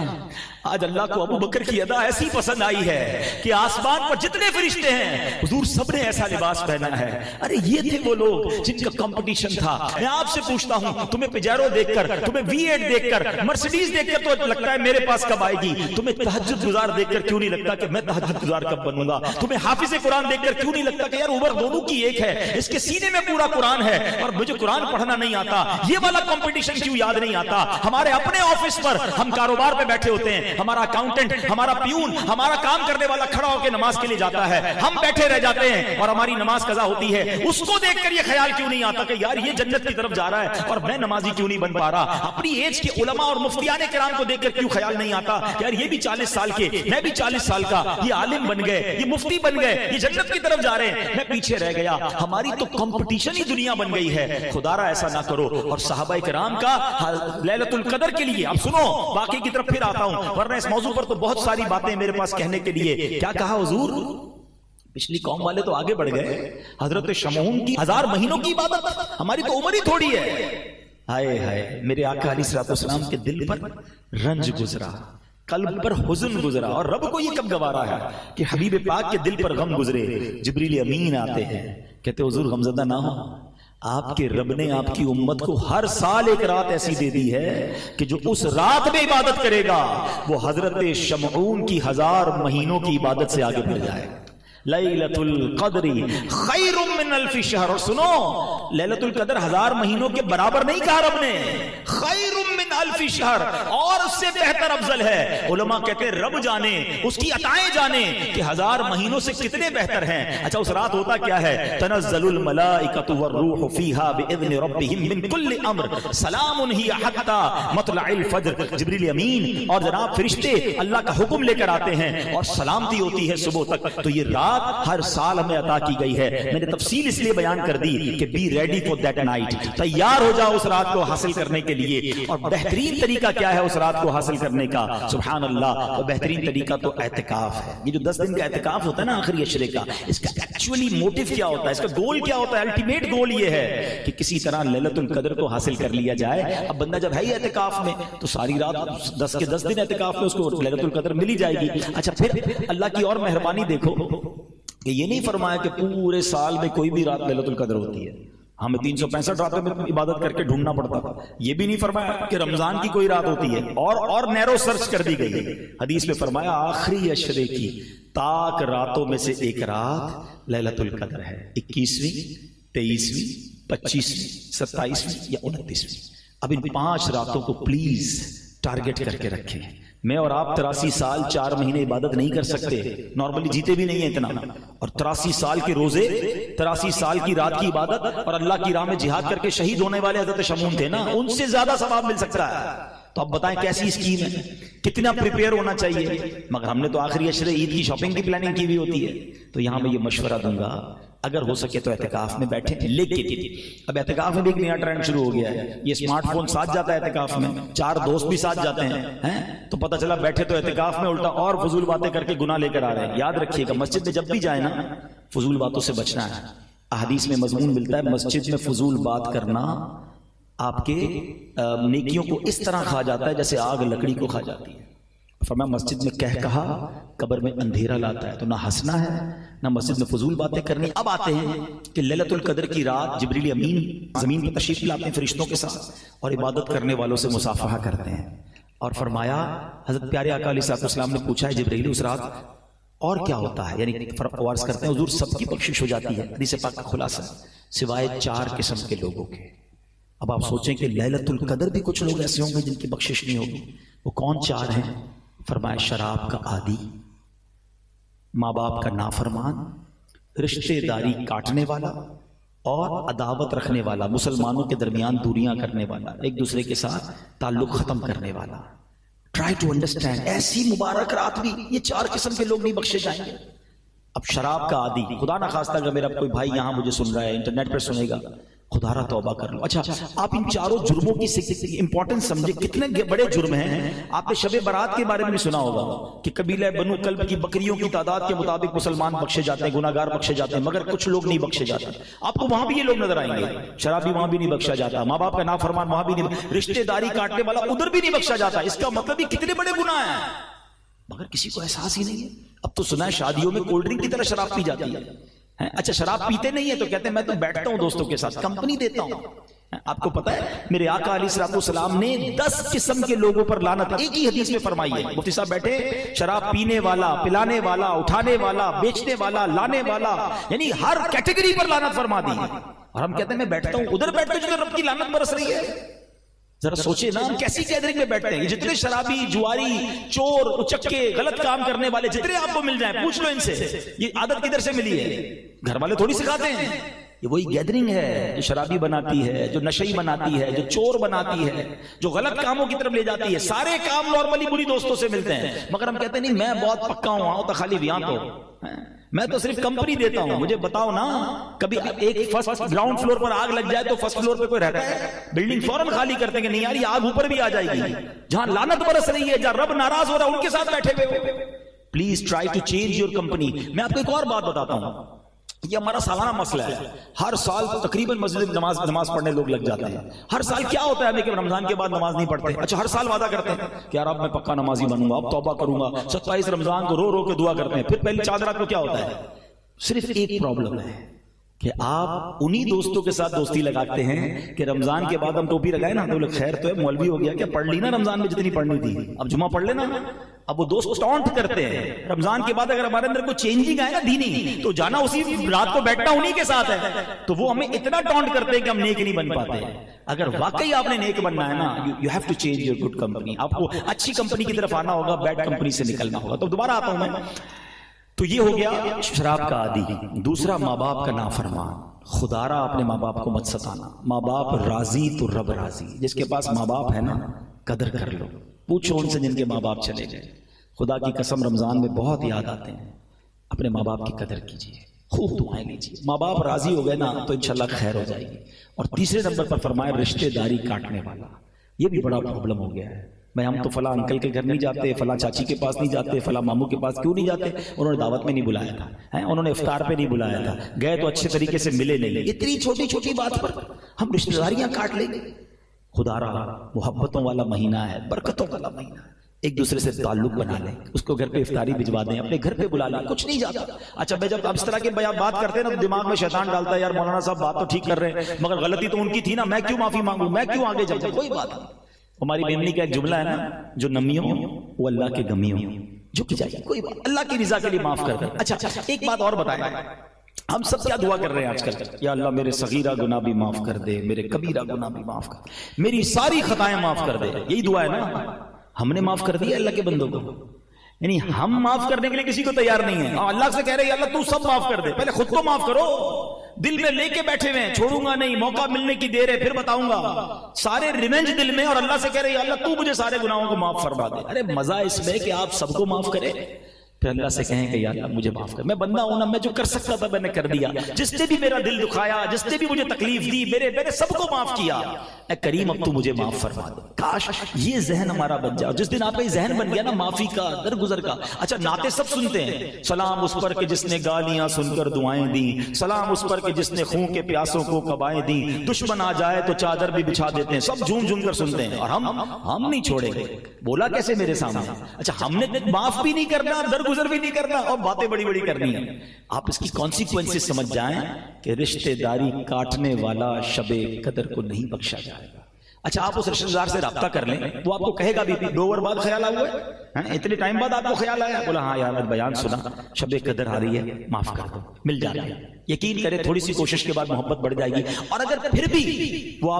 آج اللہ کو ابو بکر کی ادا ایسی پسند آئی ہے کہ آسمان پر جتنے فرشتے ہیں حضور سب نے ایسا لباس پہنا ہے۔ ارے یہ تھے وہ لوگ جن کا کمپٹیشن تھا۔ میں آپ سے پوچھتا ہوں تمہیں پجیرو دیکھ کر، تمہیں V8 دیکھ کر، مرسیڈیز دیکھ کر تو لگتا ہے میرے پاس کب آئے گی؟ تمہیں تہجد گزار دیکھ کر کیوں نہیں لگتا کہ میں تہجد گزار کب بنوں گا؟ تمہیں حافظ قرآن دیکھ کر کیوں نہیں لگتا کہ یار عمر دونوں کی ایک ہے، اس کے سینے میں پورا قرآن ہے اور مجھے قرآن پڑھنا نہیں آتا؟ یہ والا کمپٹیشن کیوں یاد نہیں آتا؟ ہمارے اپنے آفس پر ہم کاروبار پہ بیٹھے ہوتے ہیں، ہمارا اکاؤنٹنٹ، ہمارا پیون، ہمارا کام کرنے والا کھڑا ہو کے نماز کے لیے جاتا ہے، ہم بیٹھے رہ جاتے ہیں اور ہماری نماز قضا ہوتی ہے۔ اس کو دیکھ کر یہ خیال کیوں نہیں آتا کہ یار یہ جنت کی طرف جا رہا ہے اور میں نمازی کیوں نہیں بن پا رہا؟ اپنی ایج کے علماء اور مفتیان کرام کو دیکھ کر کیوں خیال نہیں آتا کہ یار یہ بھی 40 سال کے، میں بھی 40 سال کا، یہ عالم بن گئے، یہ مفتی بن گئے، یہ جنت کی طرف جا رہے ہیں، میں پیچھے رہ گیا۔ ہماری تو کمپٹیشن ہی دنیا بن گئی ہے۔ خدا را ایسا نہ کرو۔ اور صحابہ کرام کا لیلۃ القدر کے لیے اب سنو، باقی کی طرف پھر آتا ہوں ورنہ اس موضوع پر تو بہت ساری باتیں میرے پاس کہنے کے لیے۔ کیا کہا حضور؟ پچھلی قوم والے تو آگے بڑھ گئے، حضرت شمعون کی 1000 مہینوں کی عبادت، ہماری تو عمر ہی تھوڑی ہے۔ ہائے ہائے، میرے آقا علیہ السلام کے دل پر رنج گزرا، قلب پر حزن گزرا، اور رب کو یہ کب گوارا ہے کہ حبیب پاک کے دل پر غم گزرے۔ جبریل امین آتے ہیں، کہتے حضور غمزدہ نہ ہو، آپ کے رب نے آپ کی امت کو ہر سال ایک رات ایسی دے دی ہے کہ جو اس رات میں عبادت کرے گا وہ حضرت شمعون کی 1000 مہینوں کی عبادت سے آگے بڑھ جائے۔ لیلۃ القدر خیر من 1000 شہر۔ اور سنو، لیلۃ القدر 1000 مہینوں کے برابر نہیں کہا رب نے، خیر من 1000 شہر، اور اس سے بہتر افضل ہے۔ علماء کہتے ہیں رب جانے، اس کی عطائیں جانے کہ 1000 مہینوں سے کتنے بہتر ہیں۔ اچھا اس رات ہوتا کیا ہے؟ تنزل الملائکۃ والروح فیہا باذن ربہم من کل امر سلام ہی حتی مطلع الفجر۔ جبریل امین اور جناب فرشتے اللہ کا حکم لے کر آتے ہیں اور سلامتی ہوتی ہے صبح تک۔ تو یہ رات ہر سال ہمیں عطا کی گئی ہے۔ میں نے تفصیل اس لیے بیان کر دی کہ be ready for that night, تیار ہو جاؤ اس رات کو حاصل کرنے کے لیے۔ اور بہترین طریقہ کیا ہے اس رات کو حاصل کرنے کا؟ سبحان اللہ، اور بہترین طریقہ تو اعتکاف ہے۔ یہ جو 10 دن کا اعتکاف ہوتا ہے نا آخری عشرے کا، اس کا ایکچولی موٹیو کیا ہوتا ہے، اس کا گول کیا ہوتا ہے؟ الٹیمیٹ گول یہ ہے کہ کسی طرح لیلۃ القدر کو حاصل کر لیا جائے۔ اب بندہ جب ہے ہی اعتکاف میں تو ساری رات 10 کے 10 دن اعتکاف میں اس کو لیلۃ القدر مل ہی جائے گی۔ اچھا پھر اللہ کی اور مہربانی دیکھو کہ یہ نہیں فرمایا کہ پورے سال میں کوئی بھی رات لیلۃ القدر ہوتی ہے، ہمیں 365 راتوں میں عبادت کر کے ڈھونڈنا پڑتا تھا۔ یہ بھی نہیں فرمایا کہ رمضان کی کوئی رات ہوتی ہے، اور نیرو سرچ کر دی گئی ہے۔ حدیث میں فرمایا آخری عشرے کی تاک راتوں میں سے ایک رات لیلۃ القدر ہے، 21ویں، 23ویں، 25ویں، 27ویں یا 29ویں۔ اب ان 5 راتوں کو پلیز ٹارگٹ کر کے رکھیں۔ میں اور آپ 83 سال 4 مہینے عبادت نہیں کر سکتے، نارملی جیتے بھی نہیں ہیں اتنا، اور 83 سال کے روزے، 83 سال کی رات کی عبادت، اور اللہ کی راہ میں جہاد کر کے شہید ہونے والے حضرت شمعون تھے نا، ان سے زیادہ ثواب مل سکتا ہے۔ تو اب بتائیں کیسی اسکیم ہے، کتنا پریپیئر ہونا چاہیے۔ مگر ہم نے تو آخری عشرے عید کی شاپنگ کی پلاننگ کی ہوئی ہوتی ہے۔ تو یہاں میں یہ مشورہ دوں گا اگر ہو سکے تو اعتکاف میں بیٹھیں۔ لیکن اب اعتکاف میں بھی ایک نیا ٹرینڈ شروع ہو گیا ہے، یہ اسمارٹ فون ساتھ جاتا ہے اعتکاف میں، 4 دوست بھی ساتھ جاتے ہیں تو پتہ چلا بیٹھے تو اعتکاف میں الٹا اور فضول باتیں کر کے گناہ لے کر آ رہے ہیں۔ یاد رکھیے گا مسجد میں جب بھی جائیں نا فضول باتوں سے بچنا ہے۔ احادیث میں مضمون ملتا ہے مسجد میں فضول بات کرنا آپ کے نیکیوں کو اس طرح کھا جاتا ہے جیسے آگ لکڑی کو کھا جاتی ہے۔ فرمایا مسجد میں کہہ کہا قبر میں اندھیرا لاتا ہے، تو نہ ہنسنا ہے نہ مسجد میں فضول باتیں کرنی۔ اب آتے ہیں کہ لیلۃ القدر کی رات جبریل امین زمین پہ تشریف لاتے ہیں فرشتوں کے ساتھ اور عبادت کرنے والوں سے مصافحہ کرتے ہیں، اور فرمایا حضرت پیارے آقا علیہ السلام نے پوچھا ہے جبریل اس رات اور کیا ہوتا ہے، یعنی عرض کرتے ہیں حضور سب کی بخشش ہو جاتی ہے، حدیث پاک کا خلاصہ سوائے 4 قسم کے لوگوں کے۔ اب آپ سوچیں کہ لیلۃ القدر بھی کچھ لوگ ایسے ہوں گے جن کی بخشش نہیں ہوگی، وہ کون 4 ہیں؟ فرمایا شراب کا عادی، ماں باپ کا نافرمان، رشتہ داری کاٹنے والا اور عداوت رکھنے والا، مسلمانوں کے درمیان دوریاں کرنے والا، ایک دوسرے کے ساتھ تعلق ختم کرنے والا۔ ٹرائی ٹو انڈرسٹینڈ، ایسی مبارک رات بھی یہ 4 قسم کے لوگ نہیں بخشے جائیں گے۔ اب شراب کا عادی، خدا نہ خواستہ اگر میرا کوئی بھائی یہاں مجھے سن رہا ہے، انٹرنیٹ پر سنے گا، خدا را توبہ کر لو۔ اچھا آپ ان 4 جرموں کی امپورٹنس سمجھے، کتنے بڑے جرم ہیں۔ آپ نے شب برات کے بارے میں بھی سنا ہوگا کہ قبیلہ بنو کلب کی بکریوں کی تعداد کے مطابق مسلمان بخشے جاتے ہیں، گناہگار بخشے جاتے ہیں، مگر کچھ لوگ نہیں بخشے جاتے۔ آپ کو وہاں بھی یہ لوگ نظر آئیں گے، شرابی وہاں بھی نہیں بخشا جاتا، ماں باپ کا نافرمان وہاں بھی نہیں، رشتہ داری کاٹنے والا ادھر بھی نہیں بخشا جاتا۔ اس کا مطلب یہ کتنے بڑے گناہ ہیں، مگر کسی کو احساس ہی نہیں ہے۔ اب تو سنا ہے شادیوں میں کولڈ ڈرنک کی طرح شراب پی جاتی ہے۔ اچھا شراب پیتے نہیں ہے تو کہتے ہیں میں تو بیٹھتا ہوں دوستوں کے ساتھ، کمپنی دیتا ہوں۔ آپ کو پتا ہے میرے آقا علیہ السلام نے 10 قسم کے لوگوں پر لعنت ایک ہی حدیث میں فرمائی ہے۔ مفتی صاحب بیٹھے، شراب پینے والا، پلانے والا، اٹھانے والا، بیچنے والا، لانے والا، یعنی ہر کیٹیگری پر لعنت فرما دی۔ اور ہم کہتے ہیں میں بیٹھتا ہوں، ادھر بیٹھتا ہوں جدھر رب کی لعنت برس رہی ہے۔ ذرا سوچے نا ہم کیسی گیدرنگ میں بیٹھتے ہیں۔ یہ جتنے شرابی، جواری، چور، اچکے، غلط کام کرنے والے جتنے آپ کو مل جائیں پوچھ لو ان سے یہ عادت کدھر سے ملی ہے؟ گھر والے تھوڑی سکھاتے ہیں، یہ وہی گیدرنگ ہے جو شرابی بناتی ہے، جو نشئی بناتی ہے، جو چور بناتی ہے، جو غلط کاموں کی طرف لے جاتی ہے۔ سارے کام نارملی بری دوستوں سے ملتے ہیں، مگر ہم کہتے ہیں نہیں میں بہت پکا ہوں، آؤ تو خالی بیاں تو میں تو صرف کمپنی دیتا ہوں۔ مجھے بتاؤ نا کبھی ایک فرسٹ گراؤنڈ فلور پر آگ لگ جائے تو فرسٹ فلور پہ کوئی رہتا ہے؟ بلڈنگ فوراً خالی کرتے ہیں کہ نہیں یار یہ آگ اوپر بھی آ جائے گی۔ جہاں لعنت برس رہی ہے، جہاں رب ناراض ہو رہا ہے، ان کے ساتھ بیٹھے ہوئے ہو۔ Please try to change your company. میں آپ کو ایک اور بات بتاتا ہوں، یہ ہمارا سالانہ مسئلہ ہے۔ ہر سال تقریباً مسجد نماز پڑھنے لوگ لگ جاتے ہیں۔ ہر سال کیا ہوتا ہے ہمیں کہ رمضان کے بعد نماز نہیں پڑھتے۔ اچھا ہر سال وعدہ کرتے ہیں کہ یار اب میں پکا نمازی بنوں گا، اب توبہ کروں گا۔ 27 رمضان کو رو رو کے دعا کرتے ہیں، پھر پہلی 4 رات کو کیا ہوتا ہے؟ صرف ایک پرابلم ہے کہ آپ انہی دوستوں کے ساتھ دوستی لگاتے ہیں کہ رمضان کے بعد ہم ٹوپی لگائے نا تو لوگ خیر تو ہے مولوی ہو گیا، کیا پڑھ لی نا رمضان میں جتنی پڑھنی تھی، اب جمعہ پڑھ لینا۔ اب وہ دوست ٹونٹ کرتے ہیں رمضان کے بعد اگر ہمارے اندر کوئی چینجنگ آئے نا دینی تو جانا اسی رات کو بیٹھنا انہی کے ساتھ ہے، تو وہ ہمیں اتنا ٹونٹ کرتے ہیں کہ ہم نیک نہیں بن پاتے۔ اگر واقعی آپ نے نیک بننا ہے نا you have to change your good company. آپ کو اچھی کمپنی کی طرف آنا ہوگا، بیڈ کمپنی سے نکلنا ہوگا۔ تو دوبارہ آتا ہوں میں، تو یہ ہو گیا شراب کا عادی۔ دوسرا ماں باپ کا نافرمان۔ خدا را اپنے ماں باپ کو مت ستانا۔ ماں باپ راضی تو رب راضی۔ جس کے پاس ماں باپ ہے نا قدر کر لو، پوچھو ان سے جن کے ماں باپ چلے گئے۔ خدا کی قسم رمضان میں بہت یاد آتے ہیں، اپنے ماں باپ کی قدر کیجیے، خوب دعائیں لیجیے۔ ماں باپ راضی ہو گئے نا تو انشاءاللہ خیر ہو جائے گی۔ اور تیسرے نمبر پر فرمایا رشتہ داری کاٹنے والا۔ یہ بھی بڑا پرابلم ہو گیا ہے۔ میں ہم تو فلاں انکل کے گھر نہیں جاتے، فلاں چاچی کے پاس نہیں جاتے، فلاں ماموں کے پاس کیوں نہیں جاتے؟ انہوں نے دعوت میں نہیں بلایا تھا، انہوں نے افطار پہ نہیں بلایا تھا، گئے تو اچھے طریقے سے ملے نہیں۔ اتنی چھوٹی چھوٹی بات پر ہم رشتہ داریاں کاٹ لیں گے۔ خدا را محبتوں والا مہینہ ہے، برکتوں والا مہینہ ہے، ایک دوسرے سے تعلق بنا لیں، اس کو گھر پہ افطاری بھجوا دیں، اپنے گھر پہ بلا لیں، کچھ نہیں جاتا۔ اچھا میں جب اس طرح کے بات کرتے ہیں نا تو دماغ میں شیطان ڈالتا ہے یار مولانا صاحب بات تو ٹھیک کر رہے ہیں مگر غلطی تو ان کی تھی نا، میں کیوں معافی مانگوں، میں کیوں آگے جاؤں؟ کوئی بات نہیں۔ ہماری بیمنی کا ایک جملہ ہے نا، جو نمیوں وہ اللہ کے گمیوں جھک جائے، کوئی بات اللہ کی رضا کے لیے معاف کر دیں۔ اچھا ایک بات اور بتائیں، ہم سب کیا دعا کر رہے ہیں آج کل؟ یا اللہ میرے صغیرہ گناہ بھی معاف کر دے، میرے کبیرہ گناہ بھی معاف کر دے، میری ساری خطائیں معاف کر دے۔ یہی دعا ہے نا؟ ہم نے معاف کر دیا اللہ کے بندوں کو، یعنی ہم معاف کرنے کے لیے کسی کو تیار نہیں ہے۔ اللہ سے کہہ رہے ہیں اللہ تو سب معاف کر دے، پہلے خود کو معاف کرو۔ دل میں لے کے بیٹھے ہوئے ہیں، چھوڑوں گا نہیں، موقع ملنے کی دیر ہے پھر بتاؤں گا، سارے ریونج دل میں، اور اللہ سے کہہ رہے ہیں اللہ تو مجھے سارے گناہوں کو معاف فرما دے۔ ارے مزہ اس میں کہ آپ سب کو معاف کرے، پھر اللہ سے کہیں کہ یا اللہ مجھے معاف کر، میں بندہ ہوں نا، میں جو کر سکتا تھا میں نے کر دیا، جس نے بھی میرا دل دکھایا، جس نے بھی مجھے تکلیف دی، میں نے سب کو معاف کیا، اے کریم اب تو مجھے معاف فرما دے۔ کاش یہ ذہن ہمارا بن جائے، جس دن آپ کا یہ ذہن بن گیا نا معافی کا، درگزر کا۔ اچھا نعتیں سب سنتے ہیں، سلام اس پر کہ جس نے گالیاں سن کر دعائیں دیں، سلام اس پر کہ جس نے خون کے پیاسوں کو قبائیں دیں، دشمن آ جائے تو چادر بھی بچھا دیتے ہیں، سب جھوم جھوم کر سنتے ہیں، اور ہم نہیں چھوڑیں گے۔ بولا کیسے میرے سامنے؟ اچھا ہم نے معاف بھی نہیں کرنا، درگزر بھی نہیں کرنا، اور باتیں بڑی بڑی کرنی ہیں۔ آپ اس کی کانسیکوینسز سمجھ جائیں کہ رشتہ داری کاٹنے والا شب قدر کو نہیں بخشا جائے گا۔ اچھا آپ اس رشتہ دار سے رابطہ کر لیں، وہ آپ کو کہے گا بھی 2 اوور بعد خیال آیا ہے، اتنے ٹائم بعد آپ کو خیال آیا، بولا ہاں یار بیان سنا، شب قدر آ رہی ہے، معاف کر دو، مل جاتا ہے۔ یقین کرے تھوڑی سی کوشش کے بعد محبت بڑھ جائے گی، اور اگر پھر بھی وہ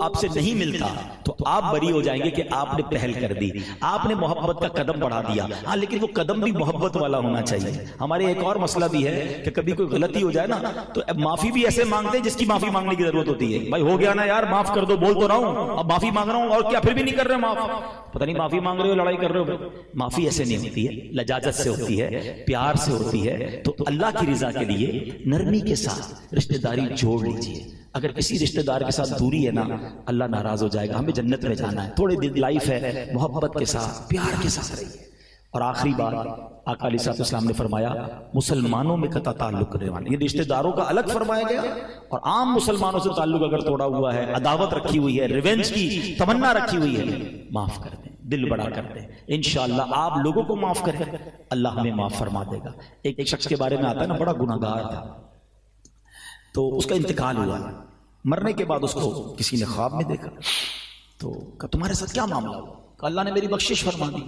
آپ سے نہیں ملتا تو آپ بری ہو جائیں گے کہ آپ نے پہل کر دی، آپ نے محبت کا قدم بڑھا دیا۔ ہاں لیکن وہ قدم بھی محبت والا ہونا چاہیے۔ ہمارے ایک اور مسئلہ بھی ہے کہ کبھی کوئی غلطی ہو جائے نا تو معافی بھی ایسے مانگتے ہیں جس کی معافی مانگنے کی ضرورت ہوتی ہے۔ بھائی ہو گیا نا یار، معاف کر دو، بول تو رہا ہوں، اب معافی مانگ رہا ہوں، اور کیا پھر بھی نہیں کر رہے معاف؟ پتہ نہیں معافی مانگ رہے ہو لڑائی کر رہے ہو۔ معافی ایسے نہیں ہوتی ہے، لجاجت سے ہوتی ہے، پیار سے ہوتی ہے۔ تو اللہ کی رضا کے لیے نرمی کے ساتھ رشتہ داری جوڑ لیجئے۔ اگر کسی رشتہ دار کے ساتھ دوری ہے نا، اللہ ناراض ہو جائے گا۔ ہمیں جنت میں جانا ہے، تھوڑی دن لائف ہے، محبت کے ساتھ پیار کے ساتھ رہیے۔ اور آخری بات آقا علیہ السلام نے فرمایا مسلمانوں میں قطع تعلق کرنے والے، یہ رشتہ داروں کا الگ فرمایا گیا، اور عام مسلمانوں سے تعلق اگر توڑا ہوا ہے، عداوت رکھی ہوئی ہے، ریونج کی تمنا رکھی ہوئی ہے، معاف کر دیں، دل بڑا کر دیں۔ انشاءاللہ آپ لوگوں کو معاف کریں، اللہ ہمیں معاف فرما دے گا۔ ایک شخص کے بارے میں آتا ہے نا، بڑا گناہ گار تھا، تو اس کا انتقال ہوا، مرنے کے بعد اس کو کسی نے خواب میں دیکھا، تو کہا تمہارے ساتھ کیا معاملہ ہوا؟ کہا اللہ نے میری بخشش فرما دی۔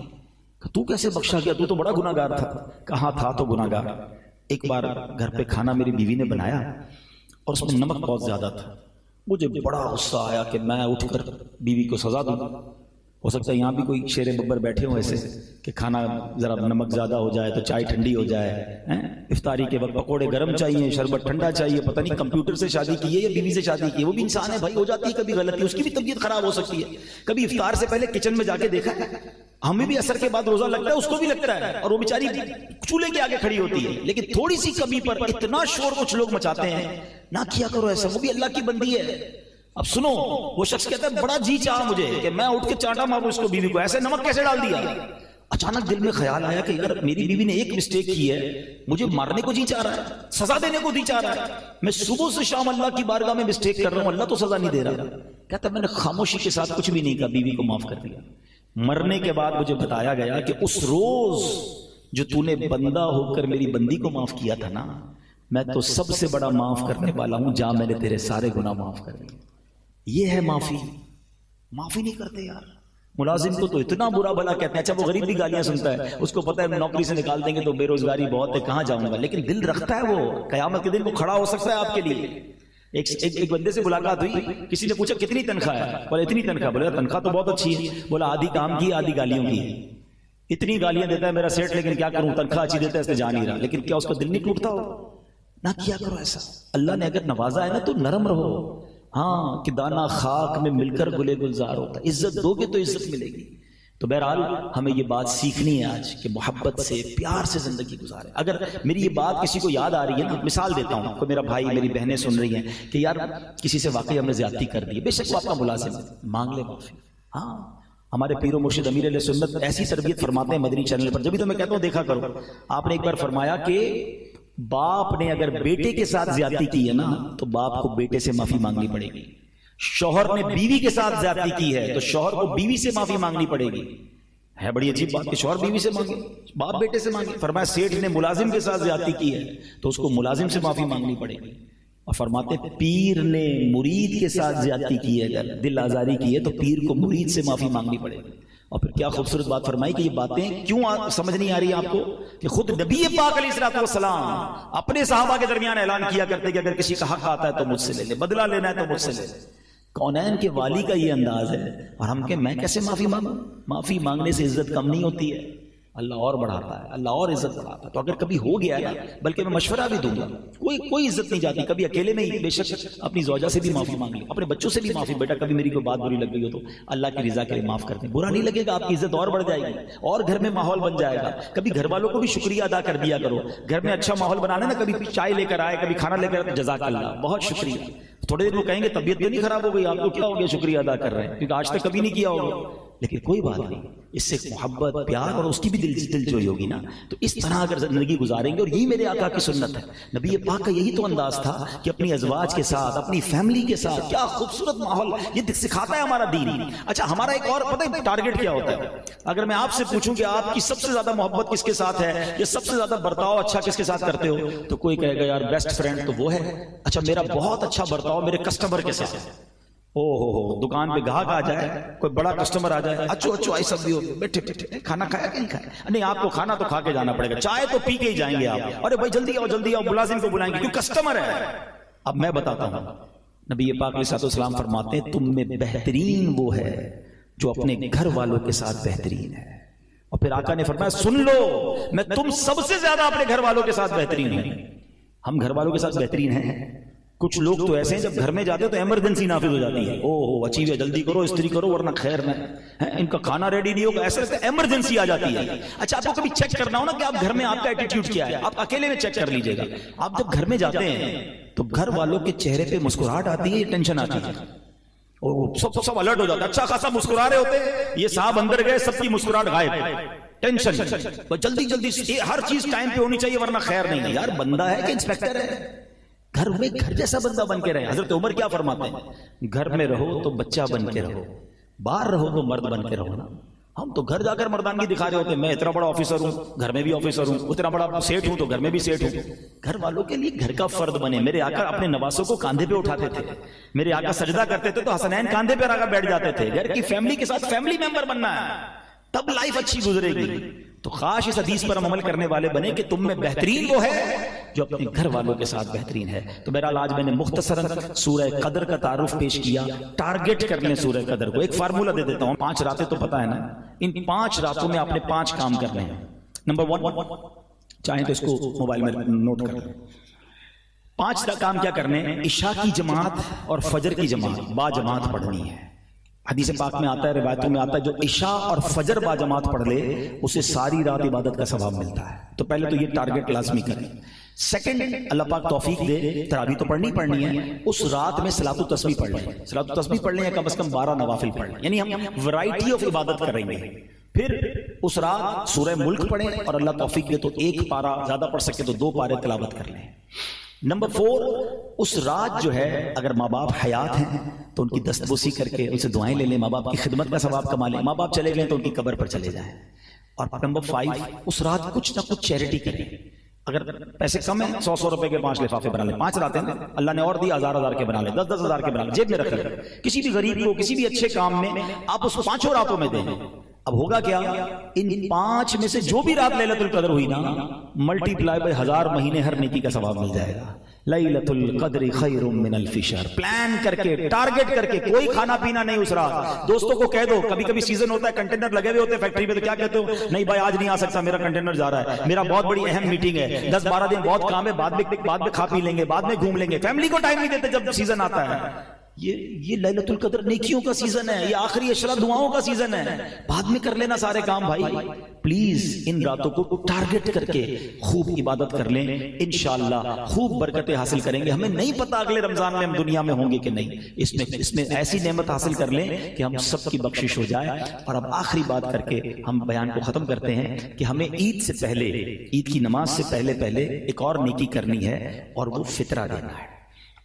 تو کیسے بخشا گیا؟ تو بڑا گناہ گار تھا۔ کہاں تھا تو گناہ گار۔ ایک بار گھر پہ کھانا میری بیوی نے بنایا اور اس میں نمک بہت زیادہ تھا، مجھے بڑا غصہ آیا کہ میں اٹھ کر بیوی کو سزا دوں۔ ہو سکتا ہے یہاں بھی کوئی شیر ببر بیٹھے ہوں ایسے کہ کھانا ذرا نمک زیادہ ہو جائے تو چائے ٹھنڈی ہو جائے، افطاری کے وقت پکوڑے گرم چاہیے، شربت ٹھنڈا چاہیے۔ پتہ نہیں کمپیوٹر سے شادی کی ہے یا بیوی سے شادی کی ہے، وہ بھی انسان ہے بھائی، ہو جاتی ہے کبھی غلطی، اس کی بھی طبیعت خراب ہو سکتی ہے۔ کبھی افطار سے پہلے کچن میں جا کے دیکھا ہے؟ ہمیں بھی اثر کے بعد روزہ لگتا ہے، اس کو بھی لگتا ہے، اور وہ بیچاری چولہے کے آگے کھڑی ہوتی ہے، لیکن تھوڑی سی کمی پر اتنا شور کچھ لوگ مچاتے ہیں۔ نہ کیا کرو ایسا، وہ بھی اللہ کی بندی ہے۔ اب سنو، وہ شخص کہتا ہے بڑا جی چاہا مجھے کہ میں اٹھ کے چانٹا ماروں اس کو، بیوی کو، ایسے نمک کیسے ڈال دیا؟ اچانک دل میں خیال آیا کہ یار میری بیوی نے ایک مسٹیک کی ہے، مجھے مارنے کو جی چاہ رہا ہے، سزا دینے کو جی چاہ رہا ہے، میں صبح سے شام اللہ کی بارگاہ میں مسٹیک کر رہا ہوں، اللہ تو سزا نہیں دے رہا۔ کہتا میں نے خاموشی کے ساتھ کچھ بھی نہیں کہا، بیوی کو معاف کر دیا۔ مرنے کے بعد مجھے بتایا گیا کہ اس روز جو تو نے بندہ ہو کر میری بندی کو معاف کیا تھا نا، میں تو سب سے بڑا معاف کرنے والا ہوں، جہاں میں نے تیرے سارے گناہ معاف کر دیے۔ یہ ہے معافی۔ معافی نہیں کرتے یار۔ ملازم کو تو اتنا برا بھلا کہتے ہیں، اچھا وہ غریب بھی گالیاں سنتا ہے، اس کو پتہ ہے نوکری سے نکال دیں گے تو بے روزگاری بہت ہے، کہاں جاؤں گا، لیکن دل رکھتا ہے، وہ قیامت کے دن وہ کھڑا ہو سکتا ہے آپ کے لیے۔ ایک بندے سے ملاقات ہوئی، کسی نے پوچھا کتنی تنخواہ ہے؟ بولا اتنی تنخواہ۔ بولا تنخواہ تو بہت اچھی ہے۔ بولا آدھی کام کی آدھی گالیوں کی ہے۔ اتنی گالیاں دیتا ہے میرا سیٹ، لیکن کیا کروں، تنخواہ اچھی دیتا ہے اس نے جان ہی رہا، لیکن کیا اس کا دل نہیں ٹوٹتا ہو؟ نہ کیا کرو ایسا۔ اللہ نے اگر نوازا ہے نا تو نرم رہو، ہاں کہ دانا خاک میں مل کر گلے گلزار ہوتا ہے، عزت دو گے تو عزت ملے گی۔ تو بہرحال ہمیں یہ بات سیکھنی ہے آج کہ محبت سے پیار سے زندگی گزارے۔ اگر میری یہ بات کسی کو یاد آ رہی ہے نا، مثال دیتا ہوں، کوئی میرا بھائی میری بہنیں سن رہی ہیں کہ یار کسی سے واقعی ہم نے زیادتی کر دی ہے، بے شک وہ آپ کا ملازم ہے، مانگ لے معافی۔ ہاں ہمارے پیر و مرشد امیر علیہ سنت ایسی تربیت فرماتے ہیں مدنی چینل پر، جبھی تو میں کہتا ہوں دیکھا کرو۔ آپ نے ایک بار فرمایا کہ باپ نے اگر بیٹے کے ساتھ زیادتی کی ہے نا تو باپ کو بیٹے سے معافی مانگنی پڑے گی، شوہر نے بیوی کے ساتھ زیادتی کی ہے تو شوہر کو بیوی سے معافی مانگنی پڑے گی۔ ہے بڑی عجیب بات کہ شوہر بیوی سے مانگے، باپ بیٹے سے مانگے۔ فرمایا سیٹھ نے ملازم کے ساتھ زیادتی کی ہے تو اس کو ملازم سے معافی مانگنی پڑے گی۔ اور فرماتے پیر نے مرید کے ساتھ زیادتی کی ہے، اگر دل آزاری کی ہے تو پیر کو مرید سے معافی مانگنی پڑے گی۔ اور پھر کیا خوبصورت بات فرمائی کہ یہ باتیں کیوں سمجھ نہیں آ رہی آپ کو، کہ خود نبی پاک علیہ الصلوۃ والسلام اپنے صحابہ کے درمیان اعلان کیا کرتے کہ اگر کسی کا حق آتا ہے تو مجھ سے لے لے، بدلہ لینا ہے تو مجھ سے لے لے۔ کونین کے والی کا یہ انداز ہے، اور ہم کہ میں کیسے معافی مانگوں؟ معافی مانگنے سے عزت کم نہیں ہوتی ہے، اللہ اور بڑھاتا ہے، اللہ اور عزت بڑھاتا ہے. تو اگر کبھی ہو گیا ہے نا، بلکہ میں مشورہ بھی دوں گا، کوئی عزت نہیں جاتی. کبھی اکیلے میں ہی بے شک اپنی زوجہ سے بھی معافی مانگ لی، اپنے بچوں سے بھی معافی، بیٹا کبھی میری کوئی بات بری لگ گئی ہو تو اللہ کی رضا کے لیے معاف کر دیں. برا نہیں لگے گا، آپ کی عزت اور بڑھ جائے گی اور گھر میں ماحول بن جائے گا. کبھی گھر والوں کو بھی شکریہ ادا کر دیا کرو. گھر میں اچھا ماحول بنانا نا، کبھی چائے لے کر آئے، کبھی کھانا لے کر آئے، جزاک اللہ، بہت شکریہ. تھوڑے دیر وہ کہیں گے طبیعت تو نہیں خراب ہو گئی آپ کو، کیا ہو گیا شکریہ ادا کر رہے ہیں، کیونکہ آج تک کبھی نہیں کیا ہوگا. لیکن کوئی بات نہیں، اس سے محبت پیار اور اس کی بھی دل جوئی ہوگی نا. تو اس طرح اگر زندگی گزاریں گے، اور یہی میرے آقا کی سنت ہے. نبی پاک کا یہی تو انداز تھا کہ اپنی ازواج کے ساتھ، اپنی فیملی کے ساتھ کیا خوبصورت ماحول یہ سکھاتا ہے ہمارا دین. اچھا ہمارا ایک اور پتہ ہے ٹارگٹ کیا ہوتا ہے؟ اگر میں آپ سے پوچھوں کہ آپ کی سب سے زیادہ محبت کس کے ساتھ ہے یا سب سے زیادہ برتاؤ اچھا کس کے ساتھ کرتے ہو، تو کوئی کہے گا یار بیسٹ فرینڈ تو وہ ہے. اچھا میرا بہت اچھا برتاؤ میرے کسٹمر کے ساتھ. ہو دکان پہ گاہک آ جائے، کوئی بڑا کسٹمر آ جائے، اچھو آئی سب بھی ہو، بیٹھے کھانا کھایا کہ نہیں کھایا؟ نہیں آپ کو کھانا تو کھا کے جانا پڑے گا، چائے تو پی کے ہی جائیں گے آپ. ارے بھائی جلدی آؤ، ملازم کو بلائیں گے کیوں کسٹمر ہے. اب میں بتاتا ہوں، نبی پاک علیہ السلام فرماتے ہیں تم میں بہترین وہ ہے جو اپنے گھر والوں کے ساتھ بہترین ہے. اور پھر آقا نے فرمایا سن لو، میں تم سب سے زیادہ اپنے گھر والوں کے ساتھ بہترین ہوں. ہم گھر والوں کے ساتھ بہترین ہیں. کچھ لوگ تو ایسے ہیں جب گھر میں جاتے ہیں تو ایمرجنسی نافذ ہو جاتی ہے. اچھی ہے، جلدی کرو، استری کرو ورنہ خیر میں ان کا کھانا ریڈی نہیں ہوگا، ایسا لگتا ہے ایمرجنسی آ جاتی ہے. اچھا آپ کو کبھی چیک کرنا ہو نا کہ آپ گھر میں آپ کا ایٹیٹیوڈ کیا ہے، آپ اکیلے میں چیک کر لیجئے گا. آپ جب گھر میں جاتے ہیں تو گھر والوں کے چہرے پہ مسکراہٹ آتی ہے یا ٹینشن آتی ہے؟ سب الرٹ ہو جاتا ہے، اچھا خاصا مسکرا رہے ہوتے ہیں، یہ صاحب اندر گئے سب کی مسکراہٹ غائب. ٹینشن، جلدی ہر چیز ٹائم پہ ہونی چاہیے ورنہ خیر نہیں ہے. یار بندہ ہے کہ انسپیکٹر ہے؟ گھر میں گھر جیسا بندہ بن کے رہے. حضرت عمر کیا فرماتے ہیں؟ گھر میں رہو تو بچہ بن کے رہو، باہر رہو تو مرد بن کے رہو نا. ہم تو گھر جا کر مردانگی دکھا رہے ہوتے ہیں، میں اتنا بڑا آفیسر ہوں گھر میں بھی آفیسر ہوں، اتنا بڑا سیٹ ہوں تو گھر میں بھی سیٹ ہوں. گھر والوں کے لیے گھر کا فرد بنے. میرے آقا اپنے نواسوں کو کاندھے پہ اٹھاتے تھے، میرے آقا سجدہ کرتے تھے تو حسنین کاندھے پہ رکھ بیٹھ جاتے تھے. گھر کی فیملی کے ساتھ فیملی ممبر بننا ہے، تب لائف اچھی گزرے گی. تو خاص اس حدیث پر ہم عمل کرنے والے بنے کہ تم میں بہترین وہ ہے جو اپنے گھر والوں کے ساتھ بہترین ہے. تو بہرحال آج میں نے مختصراً سورہ قدر کا تعارف پیش کیا. ٹارگٹ کر لیں سورہ قدر کو. ایک فارمولہ دے دیتا ہوں، 5 راتیں تو پتہ ہے نا، ان 5 راتوں میں آپ نے 5 کام کرنے ہیں. نمبر 1، چاہیں تو اس کو موبائل میں نوٹ کر لیں. 5 کام کیا کرنے ہیں؟ عشاء کی جماعت اور فجر کی جماعت با جماعت پڑھنی ہے. حدیث پاک میں آتا ہے، روایتوں میں آتا ہے، جو عشاء اور فجر با جماعت پڑھ لے اسے ساری رات عبادت کا ثواب ملتا ہے. تو پہلے تو یہ ٹارگٹ لازمی کریں. سیکنڈ، اللہ پاک توفیق دے، تراویح تو پڑھنی ہے، اس رات میں صلاۃ التسبیح پڑھ لیں. صلاۃ التسبیح پڑھ لیں یا کم از کم 12 نوافل پڑھ لیں، یعنی ہم ورائٹی آف عبادت کریں گے. پھر اس رات سورہ ملک پڑھیں اور اللہ توفیق دے تو 1 پارہ، زیادہ پڑھ سکے تو 2 پارے تلاوت کر لیں. نمبر 4، اس رات جو ہے اگر ماں باپ حیات ہیں تو ان کی دستبوسی کر کے ان سے دعائیں لے لیں، ماں باپ کی خدمت کا ثواب کما لیں. ماں باپ چلے گئے تو ان کی قبر پر چلے جائیں. اور نمبر 5، اس رات کچھ نہ کچھ چیریٹی کریں. اگر پیسے کم ہیں 100 روپے کے 5 لفافے بنا لیں. 5 راتیں اللہ نے اور دی، 1000 کے بنا لیں، 10,000 کے بنا لیں، جیب میں رکھ لیں. کسی بھی غریب کو کسی بھی اچھے کام میں آپ اس 5 راتوں میں دیں. اب ہوگا کیا؟ ان 5 میں سے جو بھی رات لیلۃ القدر ہوئی نا، ملٹی پلائی بائی 1000 مہینے ہر نیکی کا ثواب مل جائے گا. لیلۃ القدر خیر من الف شہر. پلان کر کے، ٹارگٹ کر کے، کوئی کھانا پینا نہیں اس رات. دوستوں کو کہہ دو، کبھی کبھی سیزن ہوتا ہے کنٹینر لگے ہوئے ہوتے ہیں فیکٹری میں، تو کیا کہتے ہو؟ نہیں بھائی آج نہیں آ سکتا، میرا کنٹینر جا رہا ہے، میرا بہت بڑی اہم میٹنگ ہے، 10-12 دن بہت کام ہے، بعد میں کھا پی لیں گے، بعد میں گھوم لیں گے. فیملی کو ٹائم نہیں دیتے جب سیزن آتا ہے. یہ لیلۃ القدر نیکیوں کا سیزن ہے، یہ آخری عشرہ دعاؤں کا سیزن ہے. بعد میں کر لینا سارے کام. بھائی پلیز ان راتوں کو ٹارگٹ کر کے خوب عبادت کر لیں، انشاءاللہ خوب برکتیں حاصل کریں گے. ہمیں نہیں پتا اگلے رمضان میں ہم دنیا میں ہوں گے کہ نہیں. اس میں ایسی نعمت حاصل کر لیں کہ ہم سب کی بخشش ہو جائے. اور اب آخری بات کر کے ہم بیان کو ختم کرتے ہیں کہ ہمیں عید سے پہلے، عید کی نماز سے پہلے ایک اور نیکی کرنی ہے اور وہ فطرہ دینا ہے.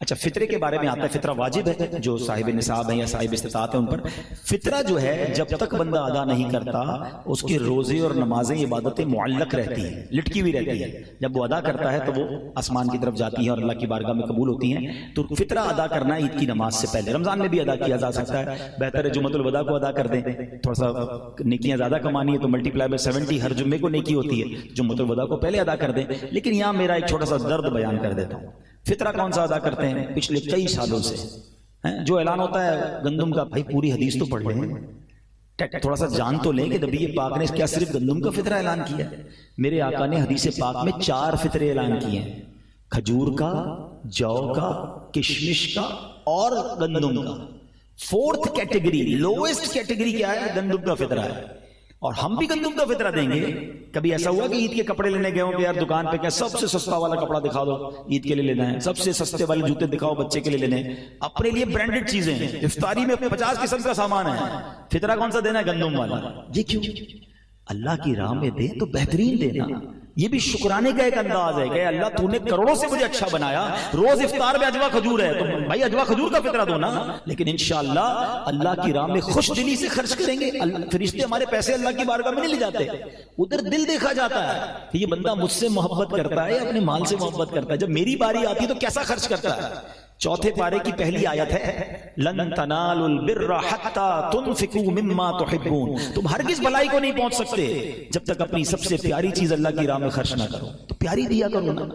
اچھا فطرے کے بارے میں آتا ہے، فطرہ واجب ہے جو صاحب نصاب ہیں یا صاحب استطاعت ہیں ان پر. فطرہ جو ہے جب تک بندہ ادا نہیں کرتا اس کے روزے اور نمازیں عبادتیں معلق رہتی ہیں، لٹکی ہوئی رہتی ہیں. جب وہ ادا کرتا ہے تو وہ آسمان کی طرف جاتی ہیں اور اللہ کی بارگاہ میں قبول ہوتی ہیں. تو فطرہ ادا کرنا عید کی نماز سے پہلے، رمضان میں بھی ادا کیا جا سکتا ہے. بہتر ہے جمعۃ الوداع کو ادا کر دیں. تھوڑا سا نیکیاں زیادہ کمانی ہے تو ملٹی پلائی بائی 70 ہر جمعے کو نیکی ہوتی ہے. جمعۃ الوداع کو پہلے ادا کر دیں. لیکن یہاں میرا ایک چھوٹا سا درد بیان کر دیتا ہوں. فطرہ کون سا ادا کرتے ہیں؟ پچھلے کئی سالوں سے جو اعلان ہوتا ہے گندم کا، بھائی پوری حدیث تو پڑھ لیں. تھوڑا سا جان تو لیں کہ نبی پاک نے کیا صرف گندم کا فطرہ اعلان کیا ہے؟ میرے آقا نے حدیث پاک میں 4 فطرے اعلان کیے ہیں، کھجور کا، جو کا، کشمش کا اور گندم کا۔ 4th کیٹیگری، لوئسٹ کیٹیگری کیا ہے؟ گندم کا فطرہ ہے، اور ہم بھی گندم کا فطرہ دیں گے۔ کبھی ایسا ہوا کہ عید کے کپڑے لینے گئے ہوں کہ یار دکان پہ کیا سب سے سستا والا کپڑا دکھا دو، عید کے لیے لینا ہے، سب سے سستے والے جوتے دکھاؤ بچے کے لیے لینے ہیں، اپنے لیے برانڈڈ چیزیں ہیں، افطاری میں 50 قسم کا سامان ہے، فطرہ کون سا دینا ہے؟ گندم والا۔ یہ کیوں؟ اللہ کی راہ میں دے تو بہترین دینا۔ یہ بھی شکرانے کا ایک انداز ہے کہ اللہ تو نے کروڑوں سے مجھے اچھا بنایا، روز افطار میں اجوا کھجور ہے تو بھائی اجوا کھجور کا فطرہ دو نا، لیکن انشاءاللہ اللہ کی راہ میں خوش دلی سے خرچ کریں گے۔ فرشتے ہمارے پیسے اللہ کی بارگاہ میں نہیں لے جاتے، ادھر دل دیکھا جاتا ہے کہ یہ بندہ مجھ سے محبت کرتا ہے، اپنے مال سے محبت کرتا ہے، جب میری باری آتی ہے تو کیسا خرچ کرتا ہے۔ 4 پارے کی پہلی آیت ہے لن تنالوا البر حتى تنفقوا مما تحبون، تم ہرگز بھلائی کو نہیں پہنچ سکتے جب تک اپنی سب سے پیاری چیز اللہ کی راہ میں خرچ نہ کرو، تو پیاری دیا کرو نا۔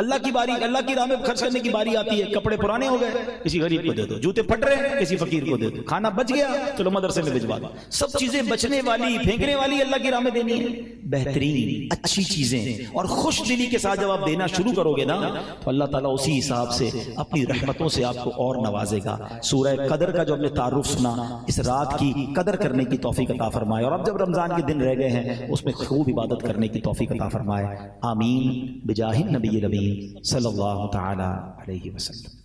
اللہ کی باری، اللہ کی راہ میں خرچ کرنے کی باری آتی ہے، کپڑے پرانے ہو گئے کسی غریب کو دے دو، جوتے پھٹ رہے ہیں کسی فقیر کو دے دو، کھانا بچ گیا چلو مدرسے میں بھجوا دو، سب چیزیں بچنے والی پھینکنے والی اللہ کی راہ میں دینی ہے، بہترین اچھی چیزیں، اور خوش دلی کے ساتھ جب آپ دینا شروع کرو گے نا تو اللہ تعالیٰ اسی حساب سے اپنی رحمتوں سے آپ کو اور نوازے گا۔ سورہ قدر کا جو ہم نے تعارف سنا، اس رات کی قدر کرنے کی توفیق عطا فرمائے، اور اب جب رمضان کے دن رہ گئے ہیں اس میں خوب عبادت کرنے کی توفیق عطا فرمائے، آمین بجاہ النبی الامین صلی اللہ تعالی علیہ وسلم۔